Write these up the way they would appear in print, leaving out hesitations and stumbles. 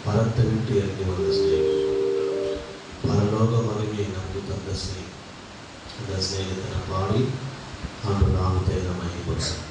பரத்தை விட்டு இறங்கி வந்த ஸ்நேகம், பரலோக மகிமையை நமக்கு தந்த ஸ்நேகம். அந்த ஸ்நேகத்தை பாடி ஆண்டு நாமத்தை நம்ம மையப்படுத்தோம்.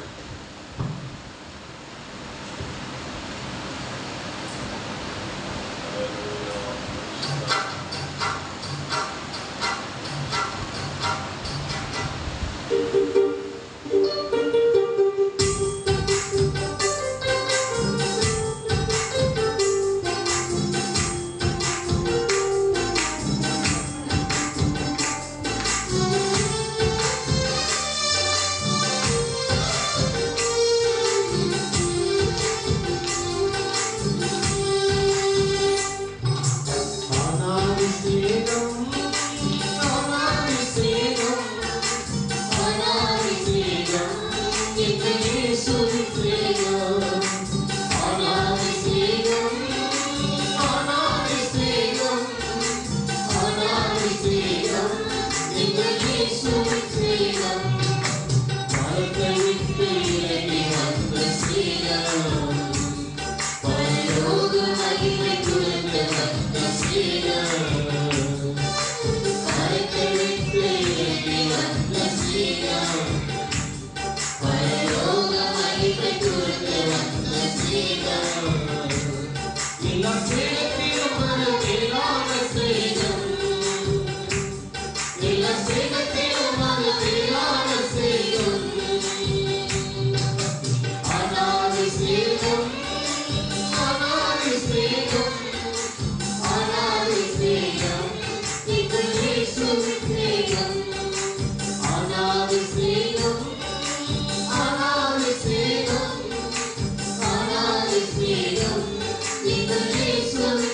Yes.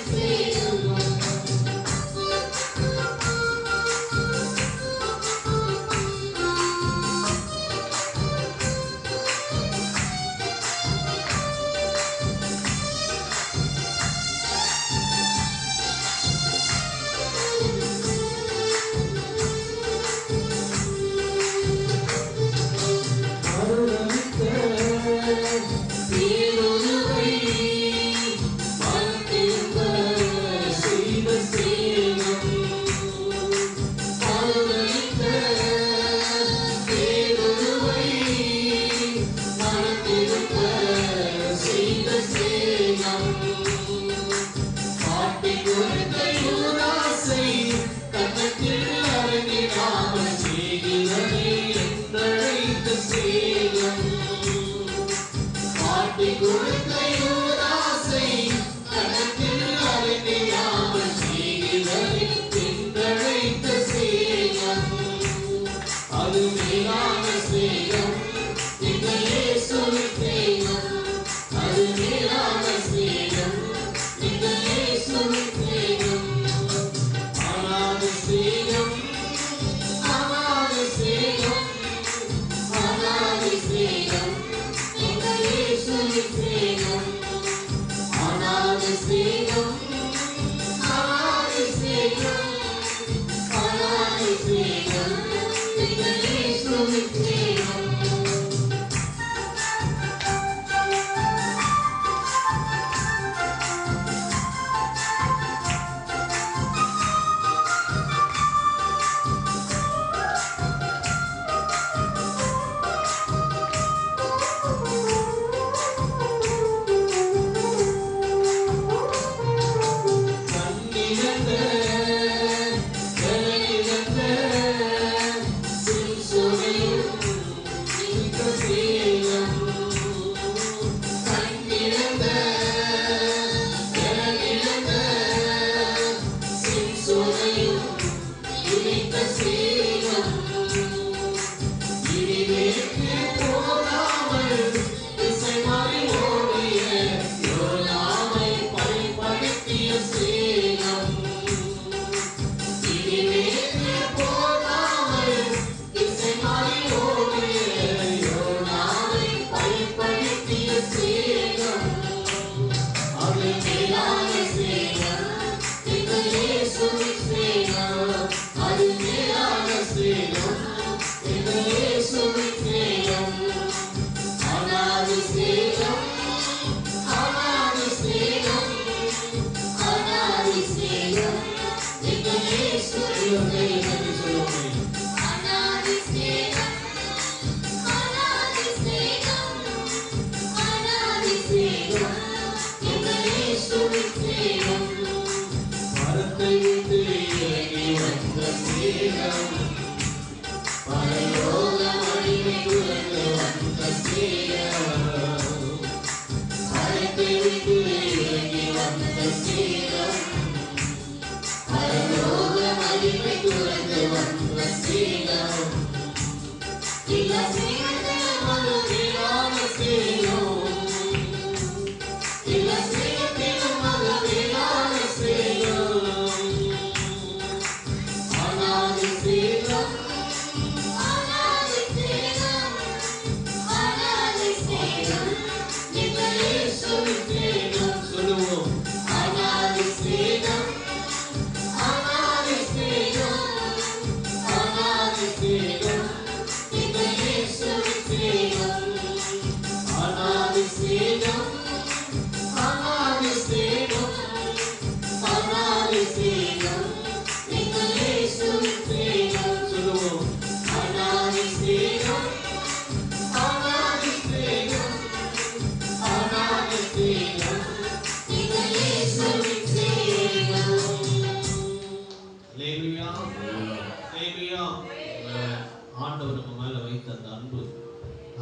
ஆண்டவர் நம்ம மேல வைத்த அந்த அன்பு,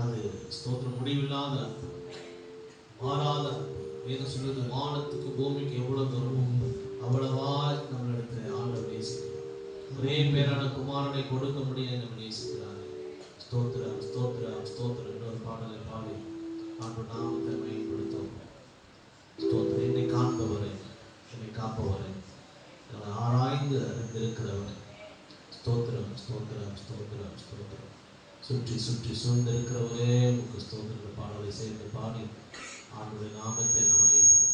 அது ஸ்தோத்திரம் முடிவில்லாத மாறாத. வேதம் சொல்லுது, வானத்துக்கு பூமிக்கு எவ்வளவு தூரமோ அவ்வளவா நம்மளிடத்தில் ஆண்டவர் நேசிக்கிறார். ஒரே பேரான குமாரனை கொடுக்க முடியாது நம்ம நேசிக்கிறார். ஸ்தோத்திரம் ஸ்தோத்திரம் ஸ்தோத்திரம். இன்னொரு பாடலை பாடி ஆண்டவர் நாமத்தை மேம்படுத்தும். ஸ்தோத்திரம். என்னை காண்பவரை, என்னை காப்பவரை, ஆராய்ந்து அறிந்திருக்கிறவரை. ஸ்தோத்திரம் ஸ்தோத்திரம் ஸ்தோத்திரம் ஸ்தோத்திரம். சுற்றி சுற்றி சூழ்ந்திருக்கிறவரே உங்க ஸ்தோத்திர பாடலை சேர்ந்து பாடி ஆண்டவருடைய நாமத்தை நம்ம மேம்படுத்தும்.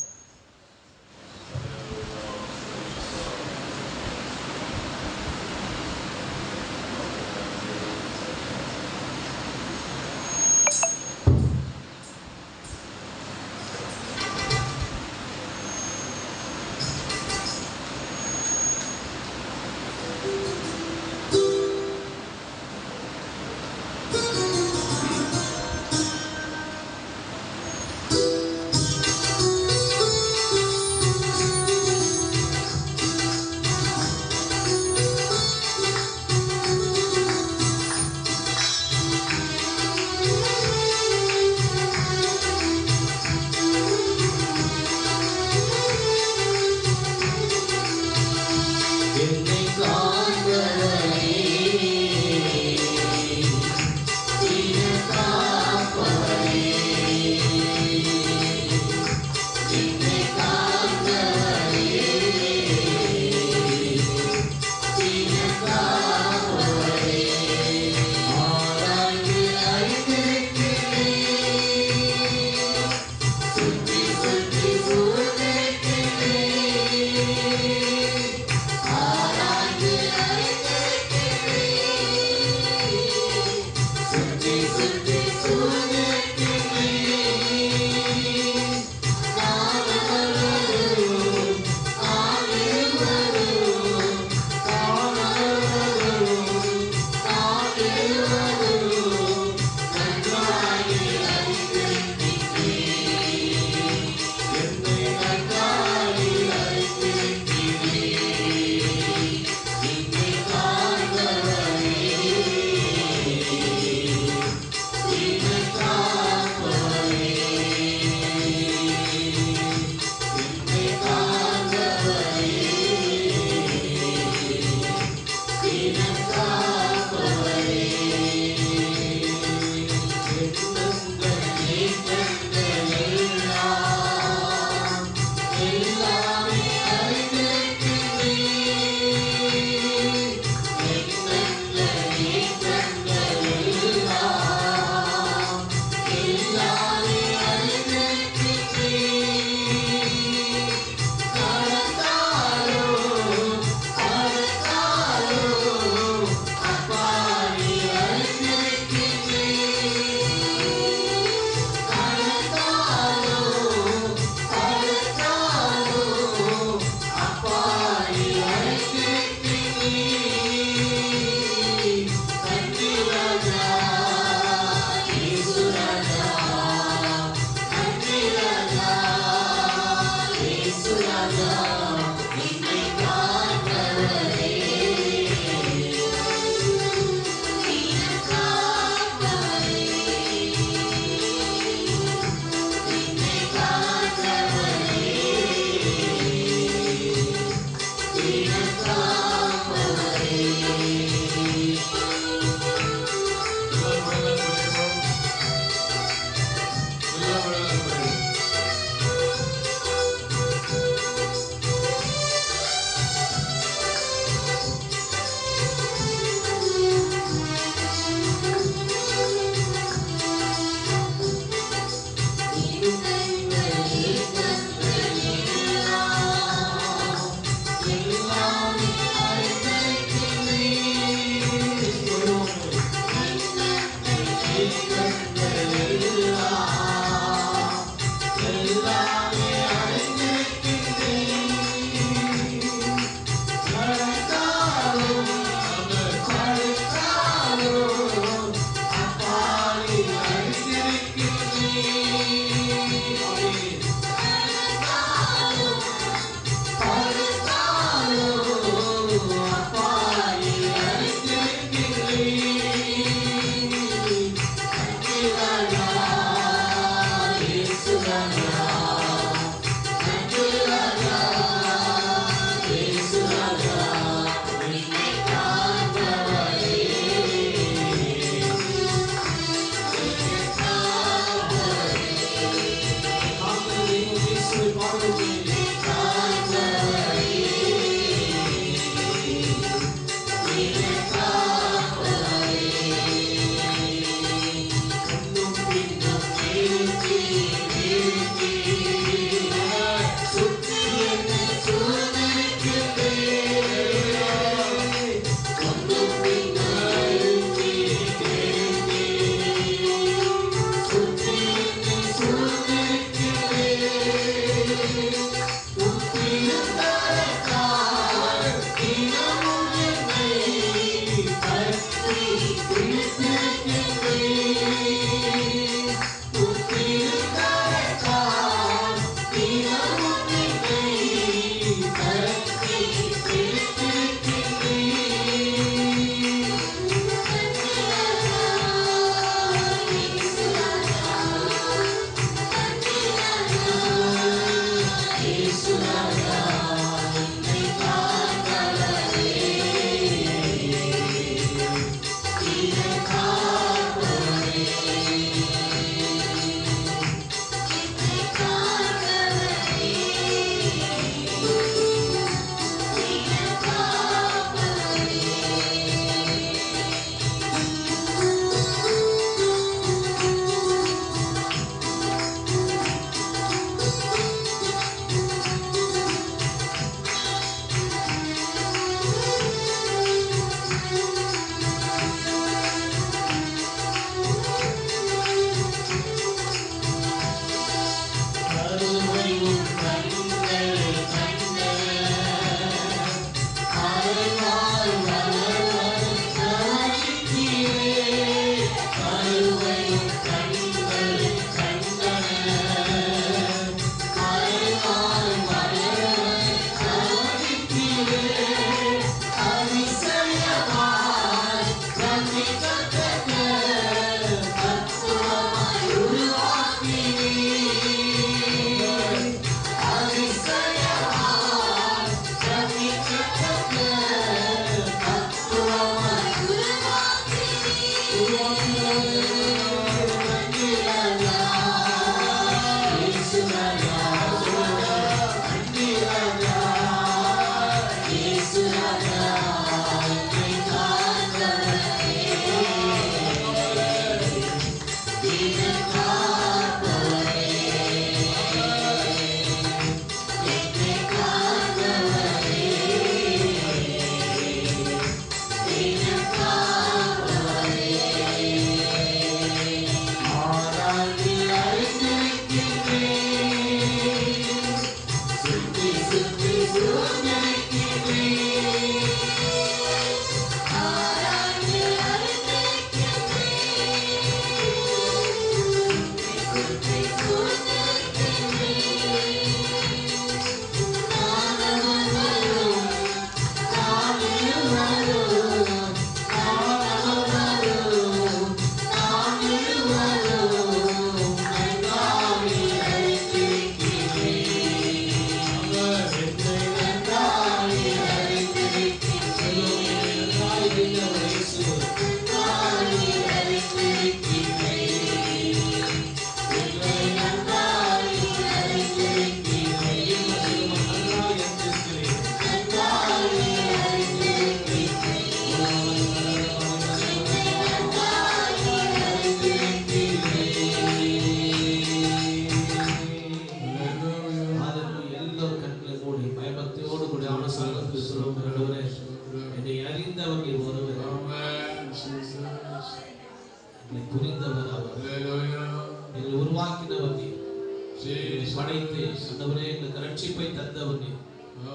படைத்து ஆண்டவரே எங்களுக்கு ரட்சிப்பை தந்தவர் நீர்.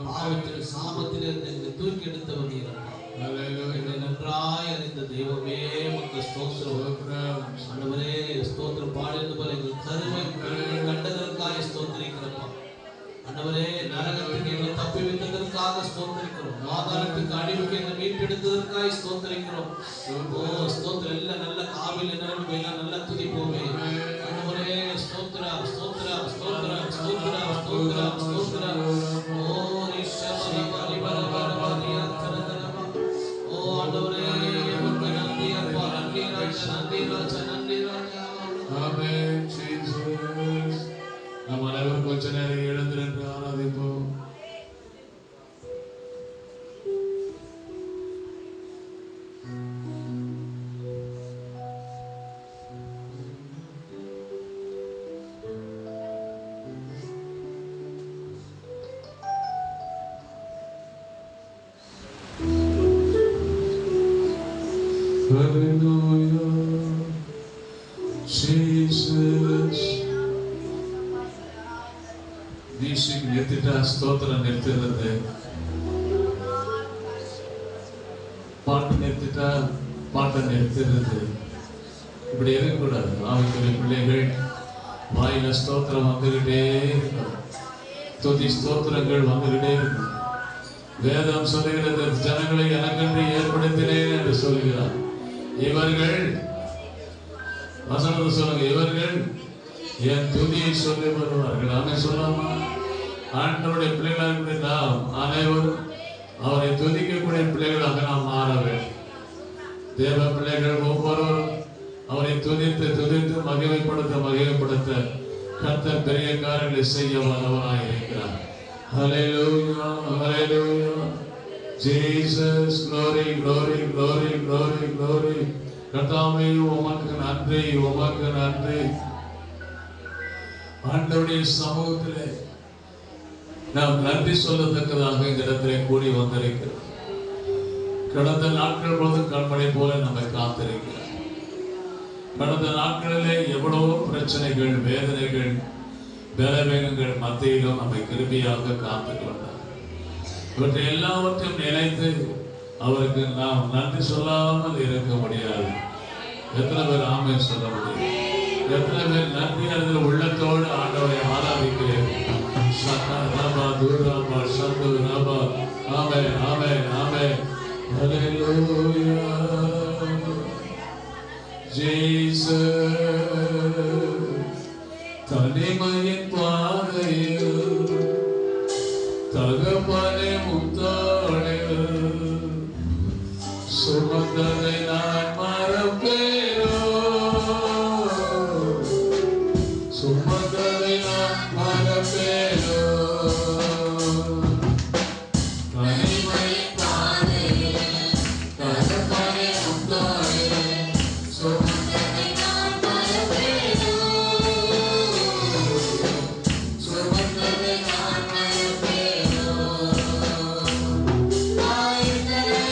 பாவத்தில் சாபத்தில் எங்களை தூக்கி எடுத்தவர் நீர். எங்களை நன்றாய் அறிந்த தெய்வமே உமக்கு ஸ்தோத்திரம். ஆண்டவரே ஸ்தோத்திரம் பாடுவது போல எங்கள் கருவை கண்டதற்காக ஸ்தோத்திரிக்கிறப்பா. ஆண்டவரே நரகத்துக்கு எங்களை தப்பி வைத்ததற்காக ஸ்தோத்திரிக்கிறோம். பாதாளத்துக்கு அடிவுக்கு எங்களை மீட்டெடுத்ததற்காக ஸ்தோத்திரிக்கிறோம். ஓ ஸ்தோத்திரம் எல்லாம் நல்ல காவில நிரம்பி எல்லாம் நல்லா துதிப்போமே. ஆண்டவரே ஸ்தோத்திரம் ஸ்தோத்திரம் ஸ்தோத்திரம் ஸ்தோத்திரம் ஸ்தோத்திரம் ஸ்தோத்திரம். ஓ ரிஷபரி பரிபரபரபரியா தரதரமா. ஓ ஆண்டவரே உமக்கு நன்றி அப்பா. நன்றி ராஜா, நன்றி ராஜா, நன்றி ராஜா. ஆமென். ஜீசஸ். நாம் அனைவரும் கொஞ்ச நேரம் எழுந்து நின்று ஆராதிப்போம். Hallelujah, Jesus. We sing நிறுத்திட்டா ஸ்தோத்திரம் நிறுத்துறது, பாட்டு நிறுத்திட்டா பாட்டை நிறுத்துறது, இப்படி இருக்கக்கூடாது. ஆவிக்குரிய பிள்ளைகள் வாயில ஸ்தோத்திரம் வந்துகிட்டே இருக்கும், துதி ஸ்தோத்திரங்கள் வந்துகிட்டே இருக்கும். வேதம் சொல்லுகிறது, ஜனங்களை எனக்கென்று ஏற்படுத்தினேன் என்று சொல்லுகிறார். இவர்கள் வசனத்தை சொல்லுங்க, இவர்கள் என் துதியை சொல்லி வருவார்கள். அவன் சொல்லாமா? ஆண்டவருடைய பிள்ளைகளாக நாம் அனைவரும் அவரை துதிக்கக்கூடிய பிள்ளைகளாக நாம் மாற வேண்டும். தேவ பிள்ளைகள் ஒவ்வொருவரும் அவரை துதித்து துதித்து மகிமைப்படுத்த கர்த்தர் பெரிய காரியங்களை செய்ய வல்லவராக இருக்கிறார். Hallelujah, hallelujah. Jesus, glory, glory, glory, glory, glory. கர்த்தாவே உமக்கு நன்றி, உமக்கு நன்றி. ஆண்டவருடைய சமூகத்திலே நாம் நன்றி சொல்லத்தக்கதாக இந்த இடத்திலே கூடி வந்திருக்கிறோம். கடந்த நாட்கள் போது கண்மணி போல நம்மை காத்திருக்கிறார். கடந்த நாட்களிலே எவ்வளவோ பிரச்சனைகள், வேதனைகள், பலவீனங்கள் மத்தியிலும் நம்மை கிருபையாக காத்துக் கொண்டார். இவற்றை எல்லாவற்றையும் நினைத்து அவருக்கு நாம் நன்றி சொல்லாமல் இருக்க முடியாது. எத்தனை பேர் ஆமென் சொல்ல முடியும்? எத்தனை பேர் நன்றி அறிந்த உள்ளத்தோடு ஆண்டவரை ஆராதிக்கிறேன்? ஆமென், ஆமென், ஆமென். ஹல்லேலூயா. ஜீசஸ், தனிமையின் பாதையில் தகப்பனை முத்தாளில் சுமந்ததை நான் மறப்பேனோ, சுமந்ததை நான் மறப்பேனோ. தனிமையின் பாதையில் தகப்பனை முத்தாளில் சுமந்ததை நான் மறப்பேனோ, சுமந்ததை நான் மறப்பேனோ. ஆயிரத்தனை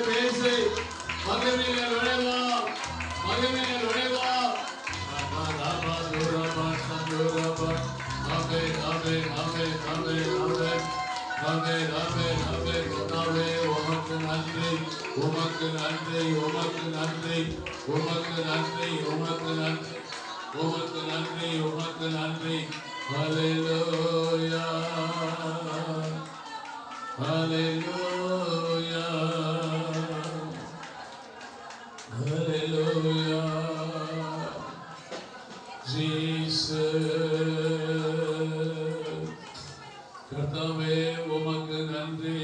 பேசு மகிமையில நுழைவா நுழைவா உமக்கு நன்றி உமக்கு நன்றி உமக்கு நன்றி உமக்கு நன்றி உமக்கு நன்றி உமக்கு நன்றி உமக்கு நன்றி ஹல்லேலூயா ஹல்லேலூயா ஹல்லேலூயா ஜீசஸ் கர்த்தாவே உமக்கு நன்றி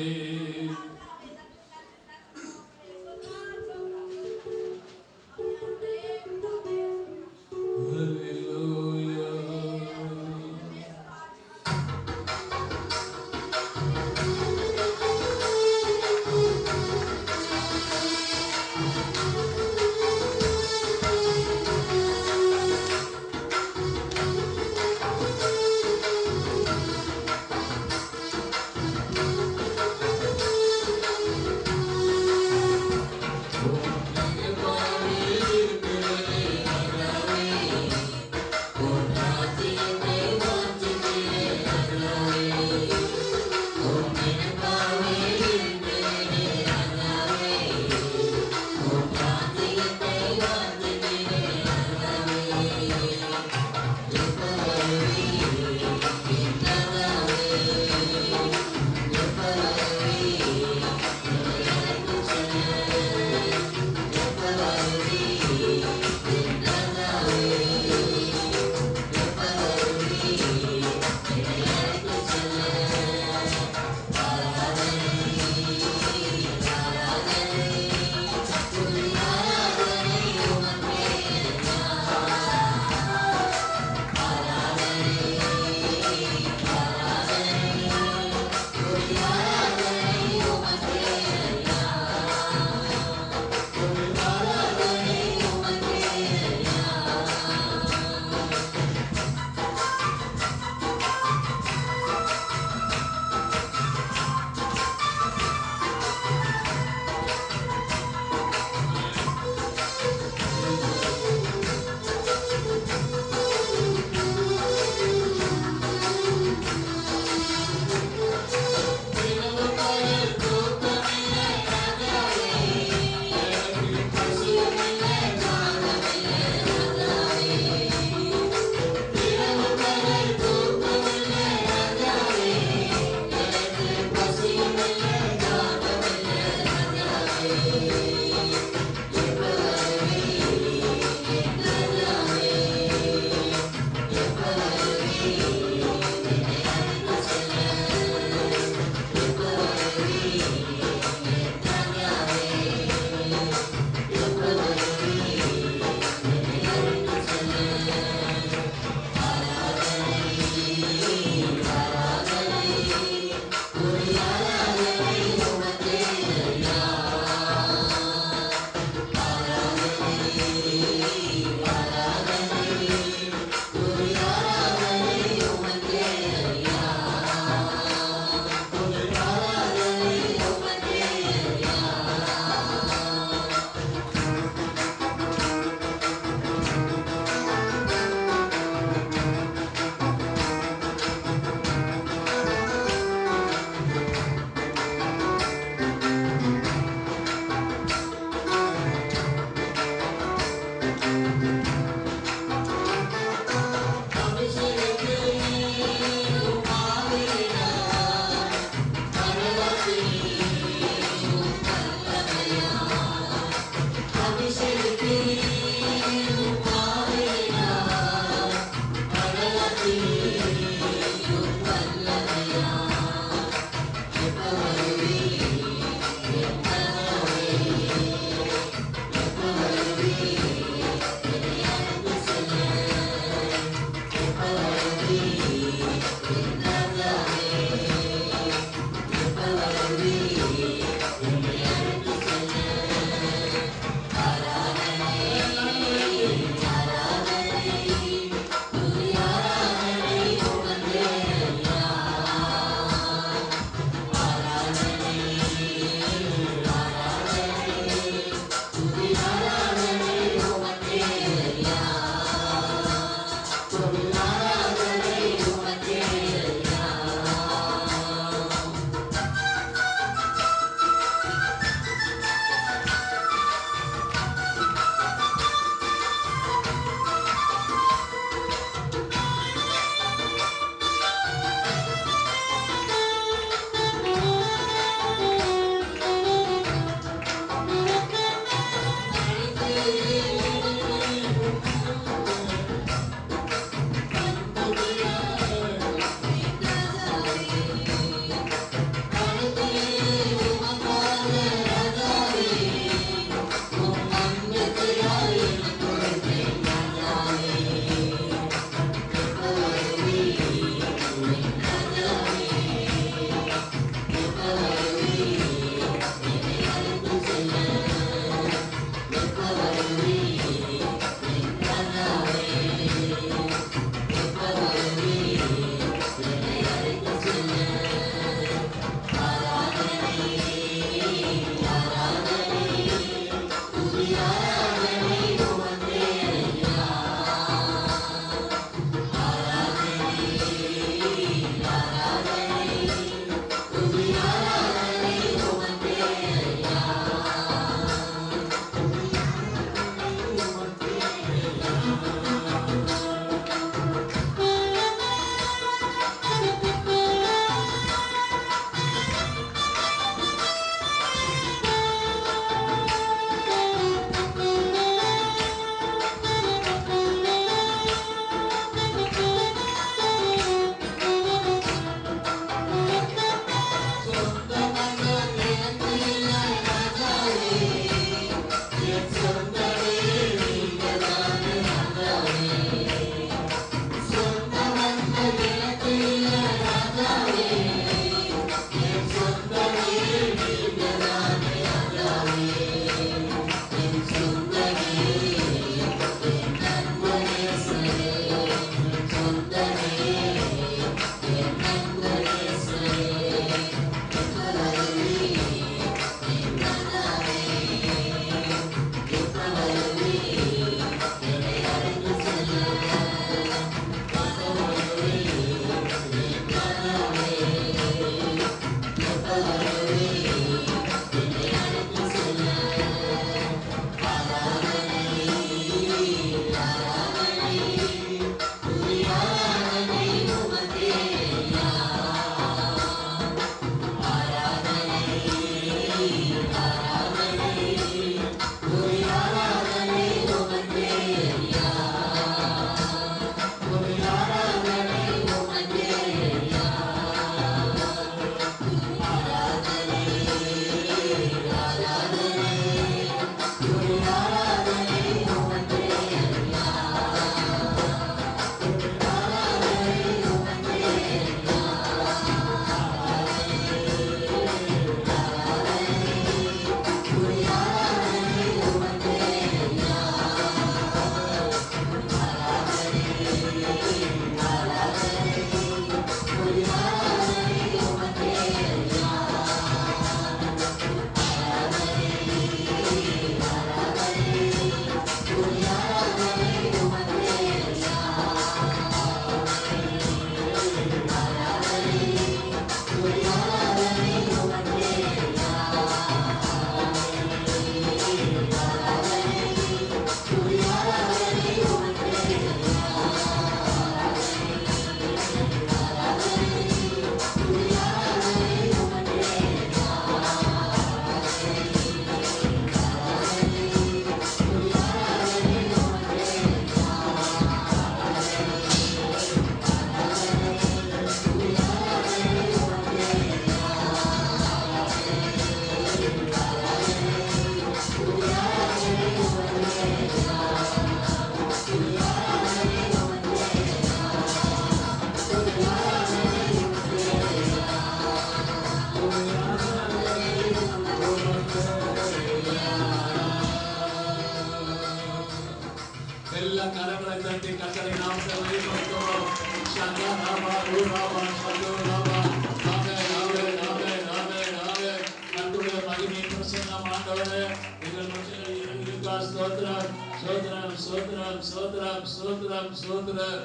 கரங்களை தட்டி கர்த்தரை நாமத்தை வெளிப்படுத்துவோம். சங்கா நாமா ரூபாபா சந்தோ நாமா நாமே நாமே நாமே நாமே நாமே. கர்த்தருடைய மகிமை பிரசன்னம் ஆண்டவரே எங்கள் மத்தியில் இருக்கிற ஸ்தோத்திரம் ஸ்தோத்திரம் ஸ்தோத்திரம் ஸ்தோத்திரம் ஸ்தோத்திரம் ஸ்தோத்திரம்.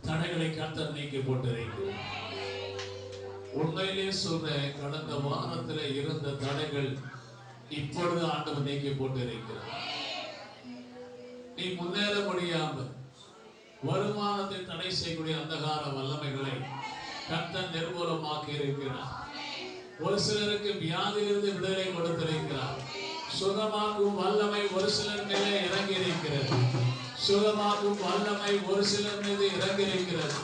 தடைகளை கர்த்தர் நீக்கி போட்டிருக்கிறார். உண்மையிலே சொல்றேன், கடந்த வாரத்தில் இருந்த தடைகள் இப்பொழுது ஆண்டவர் நீக்கி போட்டிருக்கிறார். நீ முன்னேற முடியாமல் வருமானத்தை தடை செய்யக்கூடிய அந்தகார வல்லமைகளை கர்த்தர் நிர்மூலமாக்கி இருக்கிறார். ஒரு சிலருக்கு வியாதியிலிருந்து விடுதலை கொடுத்திருக்கிறார். சுகமாக்கும் வல்லமை ஒரு சிலர் மேலே இறங்கி இருக்கிறது. சுகமாக்கும் வல்லமை ஒரு சிலர் மீது இறங்கி இருக்கிறது.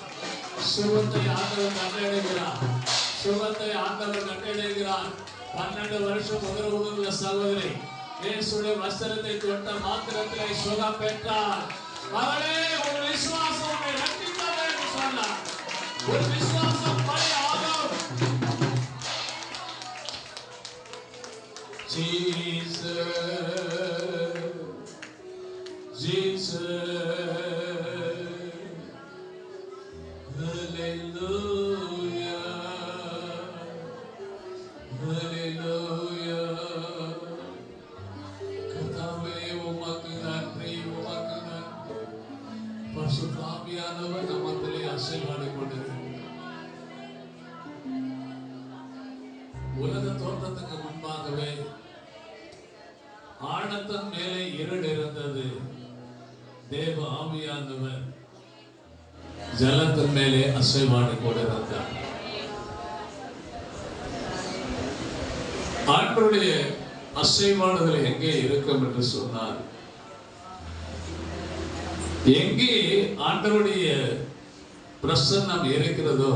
சுகத்தை ஆண்டவர் கட்டளையிடுகிறார். சுகத்தை ஆண்டவர் கட்டளையிடுகிறார். 12 வருஷம் உதவுள்ள சகோதரி இயேசுவின் வஸ்திரத்தை தொட்ட மாத்திரத்திலே சுகம் பெற்றார். மகளே, ஒரு விசுவாசம் உன்னை ரட்சித்தது என்று சொன்னார். ஒரு விசுவாசம் பலியாகும். Jesus, Jesus, Hallelujah, Hallelujah. கர்த்தாவே உமக்கு நன்றி, உமக்கு நன்றி. பரிசுத்த ஆவியானவர் நம்மத்திலே அசைவாடிக் கொண்டிருக்கிறார். உலக தோற்றத்துக்கு முன்பாகவே ஆழத்தின் மேலே இருள் இருந்தது. தேவ ஆவியானவர் ஜலத்தின் மேலே அசைவாடி கொண்டிருந்தார். ஆண்டவருடைய அசைவாடுதல் எங்கே இருக்கும் என்று சொன்னார். எங்கே ஆண்டவருடைய பிரசன்னம் இருக்கிறதோ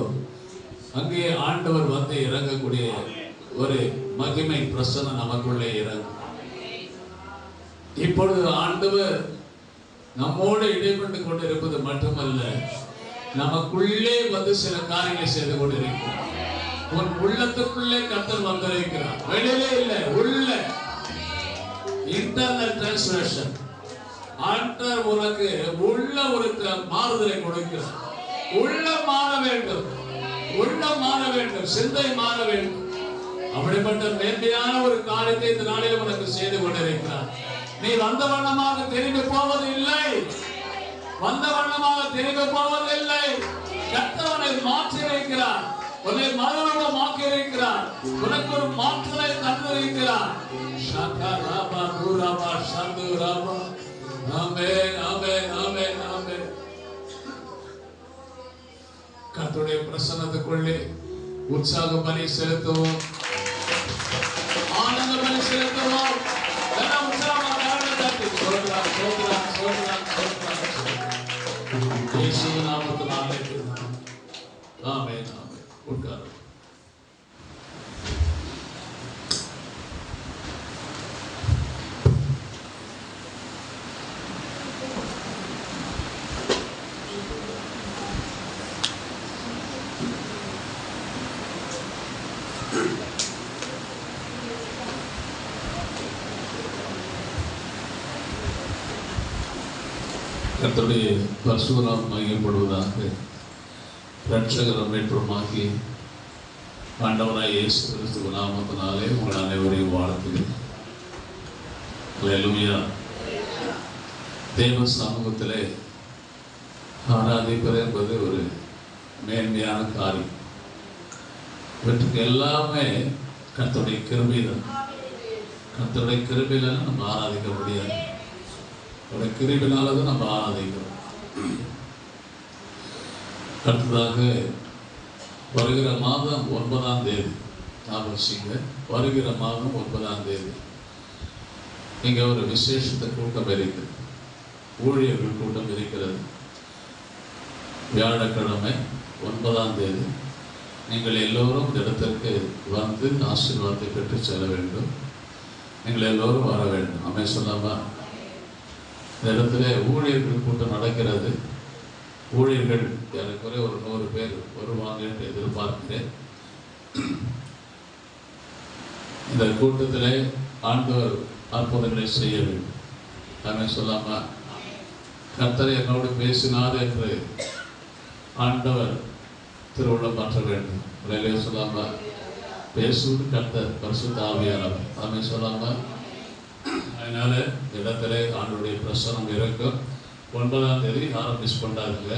அங்கே ஆண்டவர் வந்து இறங்கக்கூடிய ஒரு மகிமை பிரசன்னம் நமக்குள்ளே இறங்கும். இப்பொழுது ஆண்டவர் நம்மோடு இடைப்பட்டு கொண்டிருப்பது மட்டுமல்ல, நமக்குள்ளே வந்து சில காரியங்களை செய்து கொண்டிருக்கிறார். உன் உள்ளத்துக்குள்ளே கர்த்தர் வந்திருக்கிறார். வெளியிலே இல்லை, உள்ள இன்டர்னல் டிரான்ஸ்ஃபர்மேஷன். ஆண்டவர் உனக்கு உள்ள ஒரு மாறுதலை கொடுக்கிறார். உள்ள மாற வேண்டும், உள்ள மாற வேண்டும், சிந்தை மாற வேண்டும். அப்படிப்பட்ட மேன்மையான ஒரு காரியத்தை இந்த நாளில் உனக்கு செய்து கொண்டிருக்கிறார். நீ வந்த வண்ணமாக திரும்பி போவது இல்லை, வந்த வண்ணமாக திரும்பி போவது இல்லை. கர்த்தவனை மாற்றி இருக்கிறார், உன்னை மறுரூபமாக்கி இருக்கிறார், உனக்கு ஒரு மாற்றலை தந்திருக்கிறார். ஷாகா ராபா ரூராபா சந்து ராபா. ஆமென், ஆமென், ஆமென், ஆமென். கர்த்தருடைய பிரசன்னத்துக்குள்ளே உற்சாக பலி செலுத்துவோம், ஆனந்த பலி செலுத்துவோம். இயேசுவின் நாமத்தினாலே ஆமென், ஆமென். உட்காரும். கர்த்தருடைய பரிசுத்த நாமம் மகிமைப்படுவதாக. இரட்சகர் மீட்பருமாகி ஆண்டவராய் இயேசு கிறிஸ்து நாமத்தினாலே உங்கள் அனைவரையும் வாழ்த்துகிறேன். அல்லேலூயா. தேவ சமூகத்திலே ஆராதிப்பது என்பது ஒரு மேன்மையான காரியம். இவற்றுக்கு எல்லாமே கர்த்தருடைய கிருபை தான். கர்த்தருடைய கிருபையில நம்ம ஆராதிக்க முடியாது. அவருடைய கிருபையினாலதான் நம்ம ஆராதிக்கிறோம். அடுத்ததாக வருகிற மாதம் 9ஆம் தேதி, வருகிற மாதம் 9ஆம் தேதி இங்க ஒரு விசேஷத்தை கூட்டம் இருக்கிறது, ஊழியர்கள் கூட்டம் இருக்கிறது. வியாழக்கிழமை 9ஆம் தேதி நீங்கள் எல்லோரும் இந்த இடத்திற்கு வந்து ஆசீர்வாதத்தை பெற்று செல்ல வேண்டும். நீங்கள் எல்லோரும் வர வேண்டும். அமே சொல்லாமா? இந்த இடத்துல ஊழியர்கள் கூட்டம் நடக்கிறது. ஊழியர்கள் ஏறக்குறைய ஒரு 100 பேர் வருவாங்க என்று எதிர்பார்க்கிறேன். இந்த கூட்டத்தில் ஆண்டவர் அற்புதங்களை செய்ய வேண்டும். அமே சொல்லாமா? கர்த்தர் என்னோடு பேசினார் என்று ஆண்டவர் திருவுள்ளம் மாற்ற வேண்டும். உலகிலே சொல்லாம பேசுவது கர்த்தர் பரிசுத்த ஆவியானவர். ஆமே சொல்லாம. அதனால இடத்திலே ஆண்டவருடைய பிரசனம் இருக்கும். 9ஆம் தேதி யாரும் மிஸ் பண்ணாதுங்க.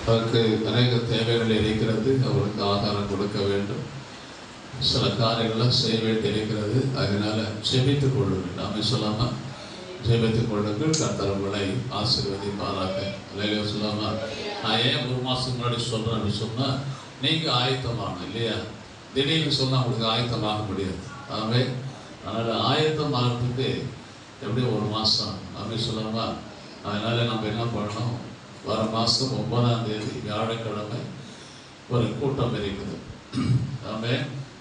அவருக்கு அநேக தேவைகள் இருக்கிறது. அவருக்கு ஆகாரம் கொடுக்க வேண்டும், சில காரியங்கள்லாம் செய்ய வேண்டி இருக்கிறது. அதனால ஜெபித்துக் கொள்ளுங்கள். நாமே சொல்லாம ஜெபித்துக் கொள்ளுங்கள். கர்த்தர் உங்களை ஆசீர்வதிப்பாராக. இல்லையா சொல்லாம. நான் ஏன் 1 மாதத்துக்கு முன்னாடி சொல்றேன்னு சொன்னா, நீங்க ஆயத்தமாகணும் இல்லையா? திடீர்னு சொன்னா உங்களுக்கு ஆயத்தமாக முடியாது. ஆகவே அதனால ஆயத்தமாகறதுக்கு எப்படியும் 1 மாதம் அப்படி சொல்லாம. அதனால நம்ம என்ன பண்ணணும், வர மாதம் 9ஆம் தேதி வியாழக்கிழமை ஒரு கூட்டம் இருக்குது. ஆமே,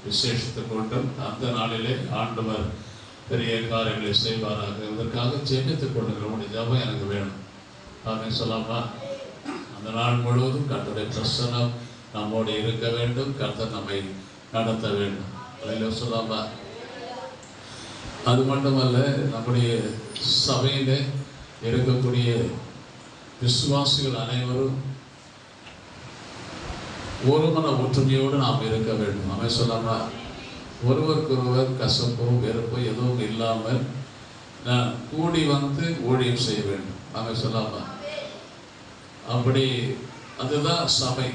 விசேஷத்தை கூட்டம். அந்த நாளிலே ஆண்டவர் பெரிய காரியங்களை செய்வாராக. இதற்காக ஜெபித்துக் கொள்ளுங்கள். உங்களுடைய ஜெபம் எனக்கு வேணும். ஆமே சொல்லாமா. அந்த நாள் முழுவதும் கர்த்தருடைய பிரசன்னம் நம்மோடு இருக்க வேண்டும். கர்த்தர் நம்மை நடத்த வேண்டும். இல்லையா சொல்லாமா. அது மட்டுமல்ல, நம்முடைய சபையிலே இருக்கக்கூடிய விசுவாசிகள் அனைவரும் ஒரு மன ஒற்றுமையோடு நாம் இருக்க வேண்டும். அவை சொல்லாம ஒருவருக்கொருவர் கசப்போ வெறுப்போ எதுவும் இல்லாமல் கூடி வந்து ஊழியம் செய்ய வேண்டும். அவை சொல்லாம அப்படி அதுதான் சபை.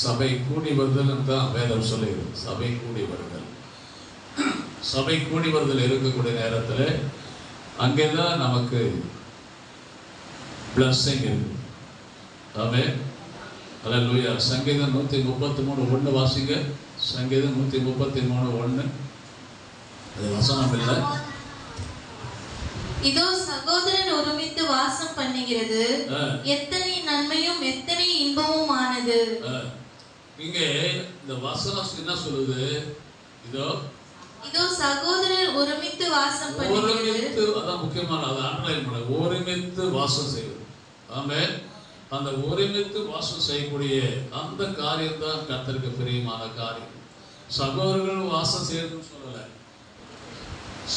சபை கூடி வருதல் தான் வேதம் சொல்லுகிறது. சபை கூடி வருதல். சபை கூடி வருதல் இருக்கக்கூடிய நேரத்தில் அங்கேதான் நமக்கு பிளஸிங் இருக்கு. ஆமே, அல்லேலூயா. சங்கீதம் 133:1 வாசிங்க. சங்கீதம் 133:1. அது வசனம் இல்லை. இதோ சகோதரர் ஒருமித்து வாசம் பண்ணுகிறது, எத்தனை நன்மையும் எத்தனை இன்பமும் ஆனது. இங்கே இந்த வசனம் என்ன சொல்லுது? இதோ சகோதரர் ஒருமித்து வாசம் பண்ணுகிறது. அதான் முக்கியமான, அது அண்டர்லைன் பண்ண, ஒருமித்து வாசம் செய்வது. ஆமே, அந்த ஒருமித்து வாசம் செய்யக்கூடிய அந்த காரியம் தான் கர்த்தருக்கு பிரியமான காரியம். சகோதரர்கள் வாசம் செய்யணும்னு சொல்லல,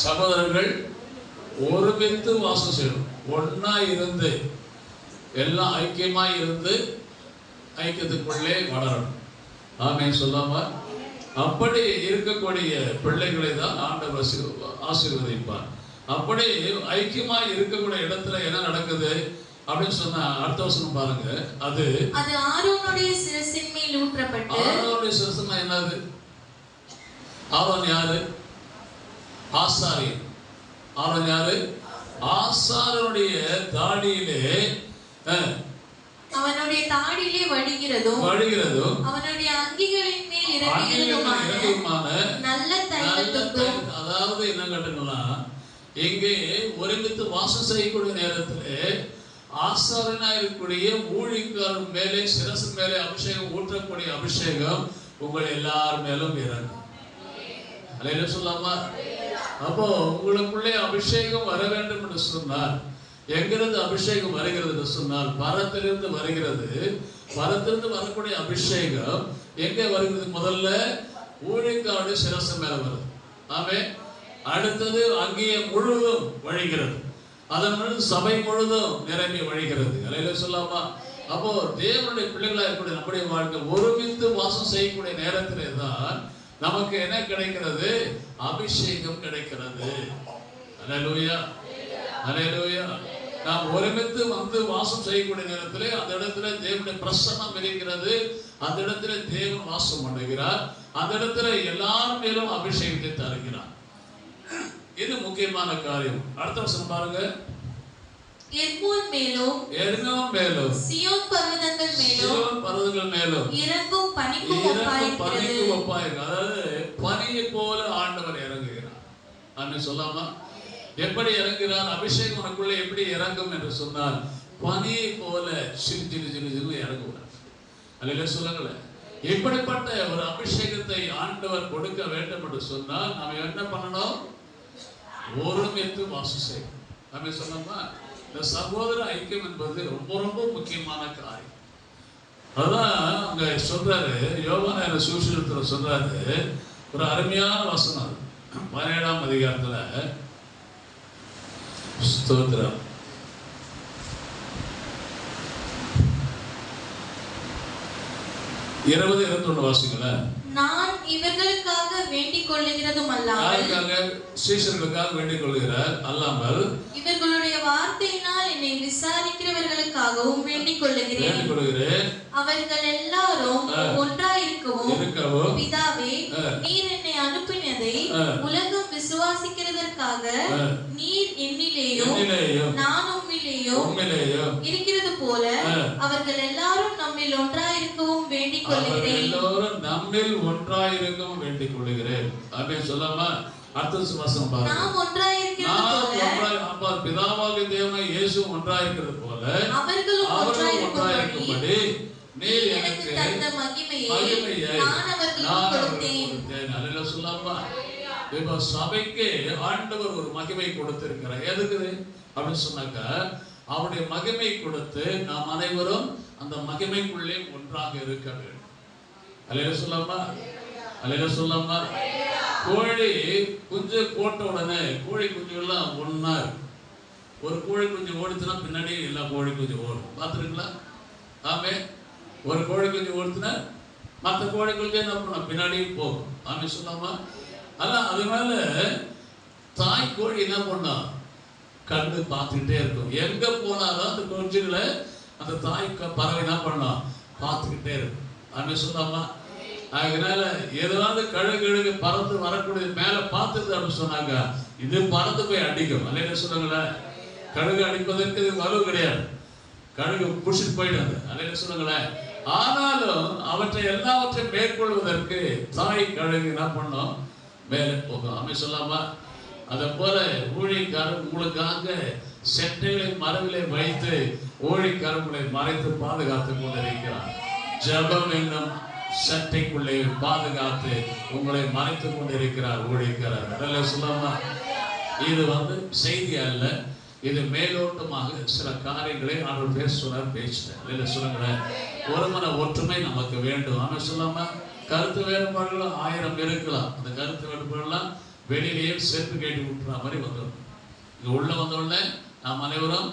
சகோதரர்கள் ஒருமித்து வாசம் செய்யணும். ஒன்னா இருந்து எல்லாம் ஐக்கியமாய் இருந்து ஐக்கியத்துக்குள்ளே வளரணும். ஆமே சொல்லாம. அப்படி இருக்கக்கூடிய பிள்ளைகளை தான் ஆண்டவர் ஆசீர்வதிப்பார். அப்படி ஐக்கியமாய் இருக்கக்கூடிய இடத்துல என்ன நடக்குது அப்படின்னு சொன்னா, அடுத்த வசனம் பாருங்க. அது ஆரோனுடைய சிரசின் மேல் ஊற்றப்பட்டு. ஆரோனுடைய சிரசுனா என்னது? ஆரோன் யாரு? ஆசாரியன். ஆரோன் யாரு? ஆசாரனுடைய தாடியிலே அவனுடைய தாடியிலே வடிகிறதும் அவனுடைய அங்கிகளின் மேல் இறங்குகிறதுமான நல்ல தைலத்துக்கும். அதாவது என்ன கேட்டீங்கன்னா, எங்கே ஒருமித்து வாசம் செய்யக்கூடிய நேரத்திலே ஆசாரனா இருக்கக்கூடிய ஊழியக்காரன் மேலே, சிரசு மேலே அபிஷேகம் ஊற்றக்கூடிய அபிஷேகம் உங்கள் எல்லார் மேலும் இறங்கும். அல்லேலூயா சொல்லாமா. அப்போ உங்களுக்குள்ளே அபிஷேகம் வர வேண்டும் என்று சொன்னால், எங்கிருந்து அபிஷேகம் வருகிறது என்று சொன்னால், பரத்திலிருந்து வருகிறது. பரத்திலிருந்து வரக்கூடிய அபிஷேகம் எங்கே வருகிறது? முதல்ல ஊழியக்காரனுடைய சிரசு மேல வருது. ஆமே. அடுத்தது அங்கேயே முழுவதும் வழிகிறது. அதன் சபை முழுதும் நிரம்பி வழிகிறது. அல்லேலூயா சொல்லாமா. அப்போ தேவனுடைய பிள்ளைகளா இருக்கக்கூடிய நம்முடைய வாழ்க்கை ஒருமித்து வாசம் செய்யக்கூடிய நேரத்திலே தான் நமக்கு என்ன கிடைக்கிறது? அபிஷேகம் கிடைக்கிறது. அல்லேலூயா, அல்லேலூயா. நாம் ஒருமித்து வந்து வாசம் செய்யக்கூடிய நேரத்திலே அந்த இடத்துல தேவனுடைய பிரசன்னம் இருக்கிறது. அந்த இடத்துல தேவன் வாசம் பண்ணுகிறார். அந்த இடத்துல எல்லாரும் மேலும் அபிஷேகத்தை தருகிறார். இது முக்கியமான காரியம். அடுத்த வசனம் பாருங்க. எர்மோன் மேலும் சியோன் பர்வதங்கள் மேலும் இறங்கும் பனிக்கும் ஒப்பாயிருக்கிறது. அதாவது பனியை போல ஆண்டவர் இறங்குகிறார். அப்படின்னு சொல்லாமா. எப்படி இறங்குகிறார்? அபிஷேகம் உனக்குள்ள எப்படி இறங்கும் என்று சொன்னால், பனியை போல சிறு சிறு சிறு சிறு இறங்குவார். அல்ல சொல்லுங்களேன். இப்படிப்பட்ட ஒரு அபிஷேகத்தை ஆண்டவர் கொடுக்க வேண்டும் என்று சொன்னால் நாம் என்ன பண்ணணும்? ஒருமித்து வாசம் செய்யணும். நம்ம சொன்னோமா, இந்த சகோதர ஐக்கியம் என்பது ரொம்ப ரொம்ப முக்கியமான காரியம். அதான் அங்க சொல்றாரு, யோவான் சுவிசேஷத்துல சொல்றாரு, ஒரு அருமையான வசனம் 17ஆம் அதிகாரத்துல ஸ்தோத்திரம். இருபது 21 வாசிங்களா. நான் இவர்களுக்காக வேண்டிக் கொள்ளுகிறதும் அல்லாமல், சீஷர்களுக்காக வேண்டிக் கொள்கிறார் அல்லாமல், இவர்களுடைய வார்த்தையினால் என்னை விசாரிக்கிறவர்களுக்காகவும் வேண்டிக் கொள்ளுகிறேன். அவர்கள் எல்லாரும் ஒன்றாயிருக்கவும், பிதாவே, நீர் என்னை அனுப்பினதை உலகம் விசுவாசிக்கிறதற்காக நீர் என்னிலேயும் நான் உம்மிலேயும் இருக்கிறது போல அவர்கள் எல்லாரும் நம்மில் ஒன்றாயிருக்கவும் வேண்டிக் கொள்கிறேன். நம்மில் ஒன்றாயிருக்கவும் வேண்டிக் கொள்கிறேன். ஆமென். சொல்லாமா அடுத்த வசனம் பாருங்க. நாம் ஒன்றாயிருக்கிறது போல பிதாவாகிய தேவனாகிய இயேசு ஒன்றாயிருக்கிறது போல அவர்களும் ஒன்றாயிருக்கும்படி நீர் எனக்கு தந்த மகிமையை நான் அவர்களுக்கு கொடுத்தேன். அல்லேலூயா. சொல்லாமா இப்ப சபைக்கு ஆண்டவர் ஒரு மகிமை கொடுத்திருக்கிறார். எதுக்கு அப்படின்னு சொன்னாக்கா, அவருடைய மகிமை கொடுத்து நாம் அனைவரும் அந்த மகிமைக்குள்ளே ஒன்றாக இருக்க வேண்டும். அல்லேலூயா சொல்லாமா. அல்லேலூயா சொல்லாமா. கோழி குஞ்சு போட்ட உடனே கோழி குஞ்சு எல்லாம் ஒன்னா ஒரு கோழி குஞ்சு ஓடுச்சுன்னா பின்னாடி எல்லா கோழி குஞ்சு ஓடும். பார்த்துருங்களா? ஆமே. ஒரு கோழி குஞ்சு ஓடுச்சுன்னா மற்ற கோழி குஞ்சு என்ன பண்ண பின்னாடியே போகும். ஆமே சொல்லாமா. அதான் அது மேல தாய் கோழி என்ன பண்ணா கண்டு பார்த்துக்கிட்டே இருக்கும். எங்க போனாலும் அந்த குஞ்சுகளை அந்த தாய் பறவை என்ன பண்ணா பார்த்துக்கிட்டே இருக்கும். ஆமே சொல்லாமா. அதனால ஏதாவது கழுகு பறந்து வரக்கூடிய மேல பார்த்துது அப்படின்னு சொன்னாங்க, இது பறந்து போய் அடிக்கும். அல்ல சொல்லுங்களேன், கழுகு அடிப்பதற்கு இது வலு கிடையாது. கழுகு புடிச்சிட்டு போயிடாது. அல்ல சொல்லுங்களேன். ஆனாலும் அவற்றை எல்லாவற்றையும் மேற்கொள்வதற்கு தாய் கழுகு என்ன பண்ணும், மேலே போகும். ஆமே சொல்லாமா. அதை போல ஊழியக்காரர் உங்களுக்காக செட்டைகளை மரவிலே வைத்து ஊழியக்காரர்களை மறைத்து பாதுகாத்து கொண்டிருக்கிறார். ஜெபம் என்னும் சட்டைக்குள்ளே பாதுகாத்து உங்களை மறைத்துக் கொண்டிருக்கிறார் ஊழியக்காரர். அதெல்லாம் சொல்லாமா. இது செய்தி அல்ல, இது மேலோட்டமாக சில காரியங்களை ஆண்டவர் பேசுவார். பேசுறேன் சொல்லுங்களேன். ஒருமன ஒற்றுமை நமக்கு வேண்டும். ஆனா சொல்லாம கருத்து வேறுபாடுகள் 1000 இருக்கலாம். அந்த கருத்து வேறுபாடுலாம் வெளியிலேயே செருப்பு கேட்டு விட்டுற மாதிரி வந்துடும். இங்க உள்ள வந்தோடனே நாம் அனைவரும்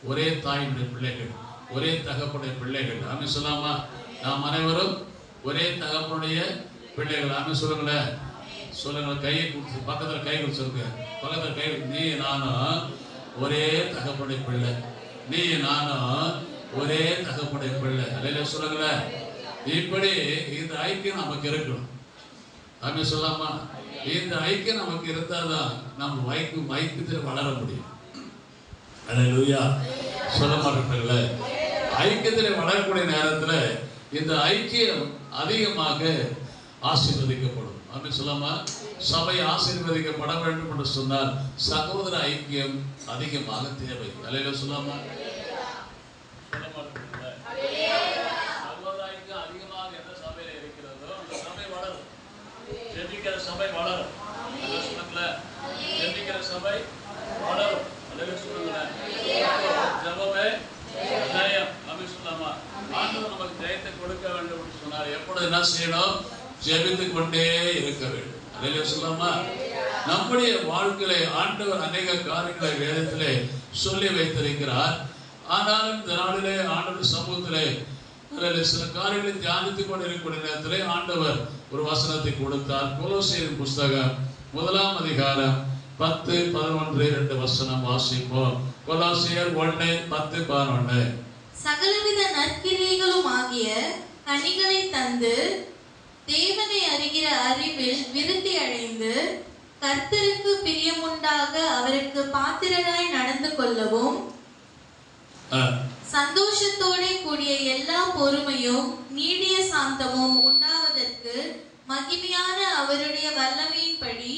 ஒரே தாயினுடைய பிள்ளைகள், ஒரே தகப்பனுடைய பிள்ளைகள். ஆமே சொல்லாமா. நாம் அனைவரும் ஒரே தகப்பனுடைய பிள்ளைகள். ஆமே சொல்லுங்களேன். சொல்லுங்களேன். கையை கொடுத்து பக்கத்துல கை கொடுத்து சொல்லுங்க. பக்கத்துல கை, நீ நானும் ஒரே தகப்பனுடைய பிள்ளை, நீ நானும் ஒரே தகப்பனுடைய பிள்ளை. அல்ல சொல்லுங்களேன். இப்படி இந்த ஐக்கியம் நமக்கு இருக்கணும். ஆமே சொல்லாமா. இந்த ஐக்கியம் நமக்கு இருந்தால்தான் நம்ம ஐக்கியத்தில் வளர முடியும். அல்லேலூயா. சொல்ல மாட்டீங்களே. ஐக்கியத்தில் வளரக்கூடிய நேரத்தில் இந்த ஐக்கியம் அதிகமாக ஆசீர்வதிக்கப்படும். ஆமே சொல்லாமா. சபை ஆசீர்வதிக்கப்பட வேண்டும் என்று சொன்னால் சகோதர ஐக்கியம் அதிகமாக தேவை. அல்லேலூயா சொல்லாமா. சபை வளரும். ஜெபிக்கிற சபை வளரும். ஜெபமே ஜெயம். அப்படி சொல்லாமா. ஆண்டவர் நமக்கு ஜெயத்தை கொடுக்க வேண்டும் என்று சொன்னார். எப்பொழுது என்ன செய்யணும்? ஜெபித்து கொண்டே இருக்க வேண்டும். அதிலே சொல்லாமா. நம்முடைய வாழ்க்கையிலே ஆண்டவர் அநேக காரியங்களை வேதத்திலே சொல்லி வைத்திருக்கிறார். ஆனாலும் இந்த நாளிலே ஆண்டவர் சமூகத்திலே சில காரியங்களை தியானித்துக் கொண்டிருக்கக்கூடிய நேரத்திலே ஆண்டவர் ஒரு வசனத்தை கொடுத்தார். கொலோசியர் புஸ்தகம் 1ஆம் அதிகாரம் 10, 11, 2 வசனம் வாசிப்போம். கொலோசியர் 1:10, 11. சகலவித நற்கிரியைகளும் ஆகிய கனிகளை தந்து தேவனை அறிகிற அறிவில் விருத்தி அடைந்து கர்த்தருக்கு பிரியமுண்டாக அவருக்கு பாத்திரராய் நடந்து கொள்ளவும் சந்தோஷத்தோடு கூடிய எல்லா பொறுமையும் நீடிய சாந்தமும் உண்டாவதற்கு மகிமையான அவருடைய வல்லமையின்படி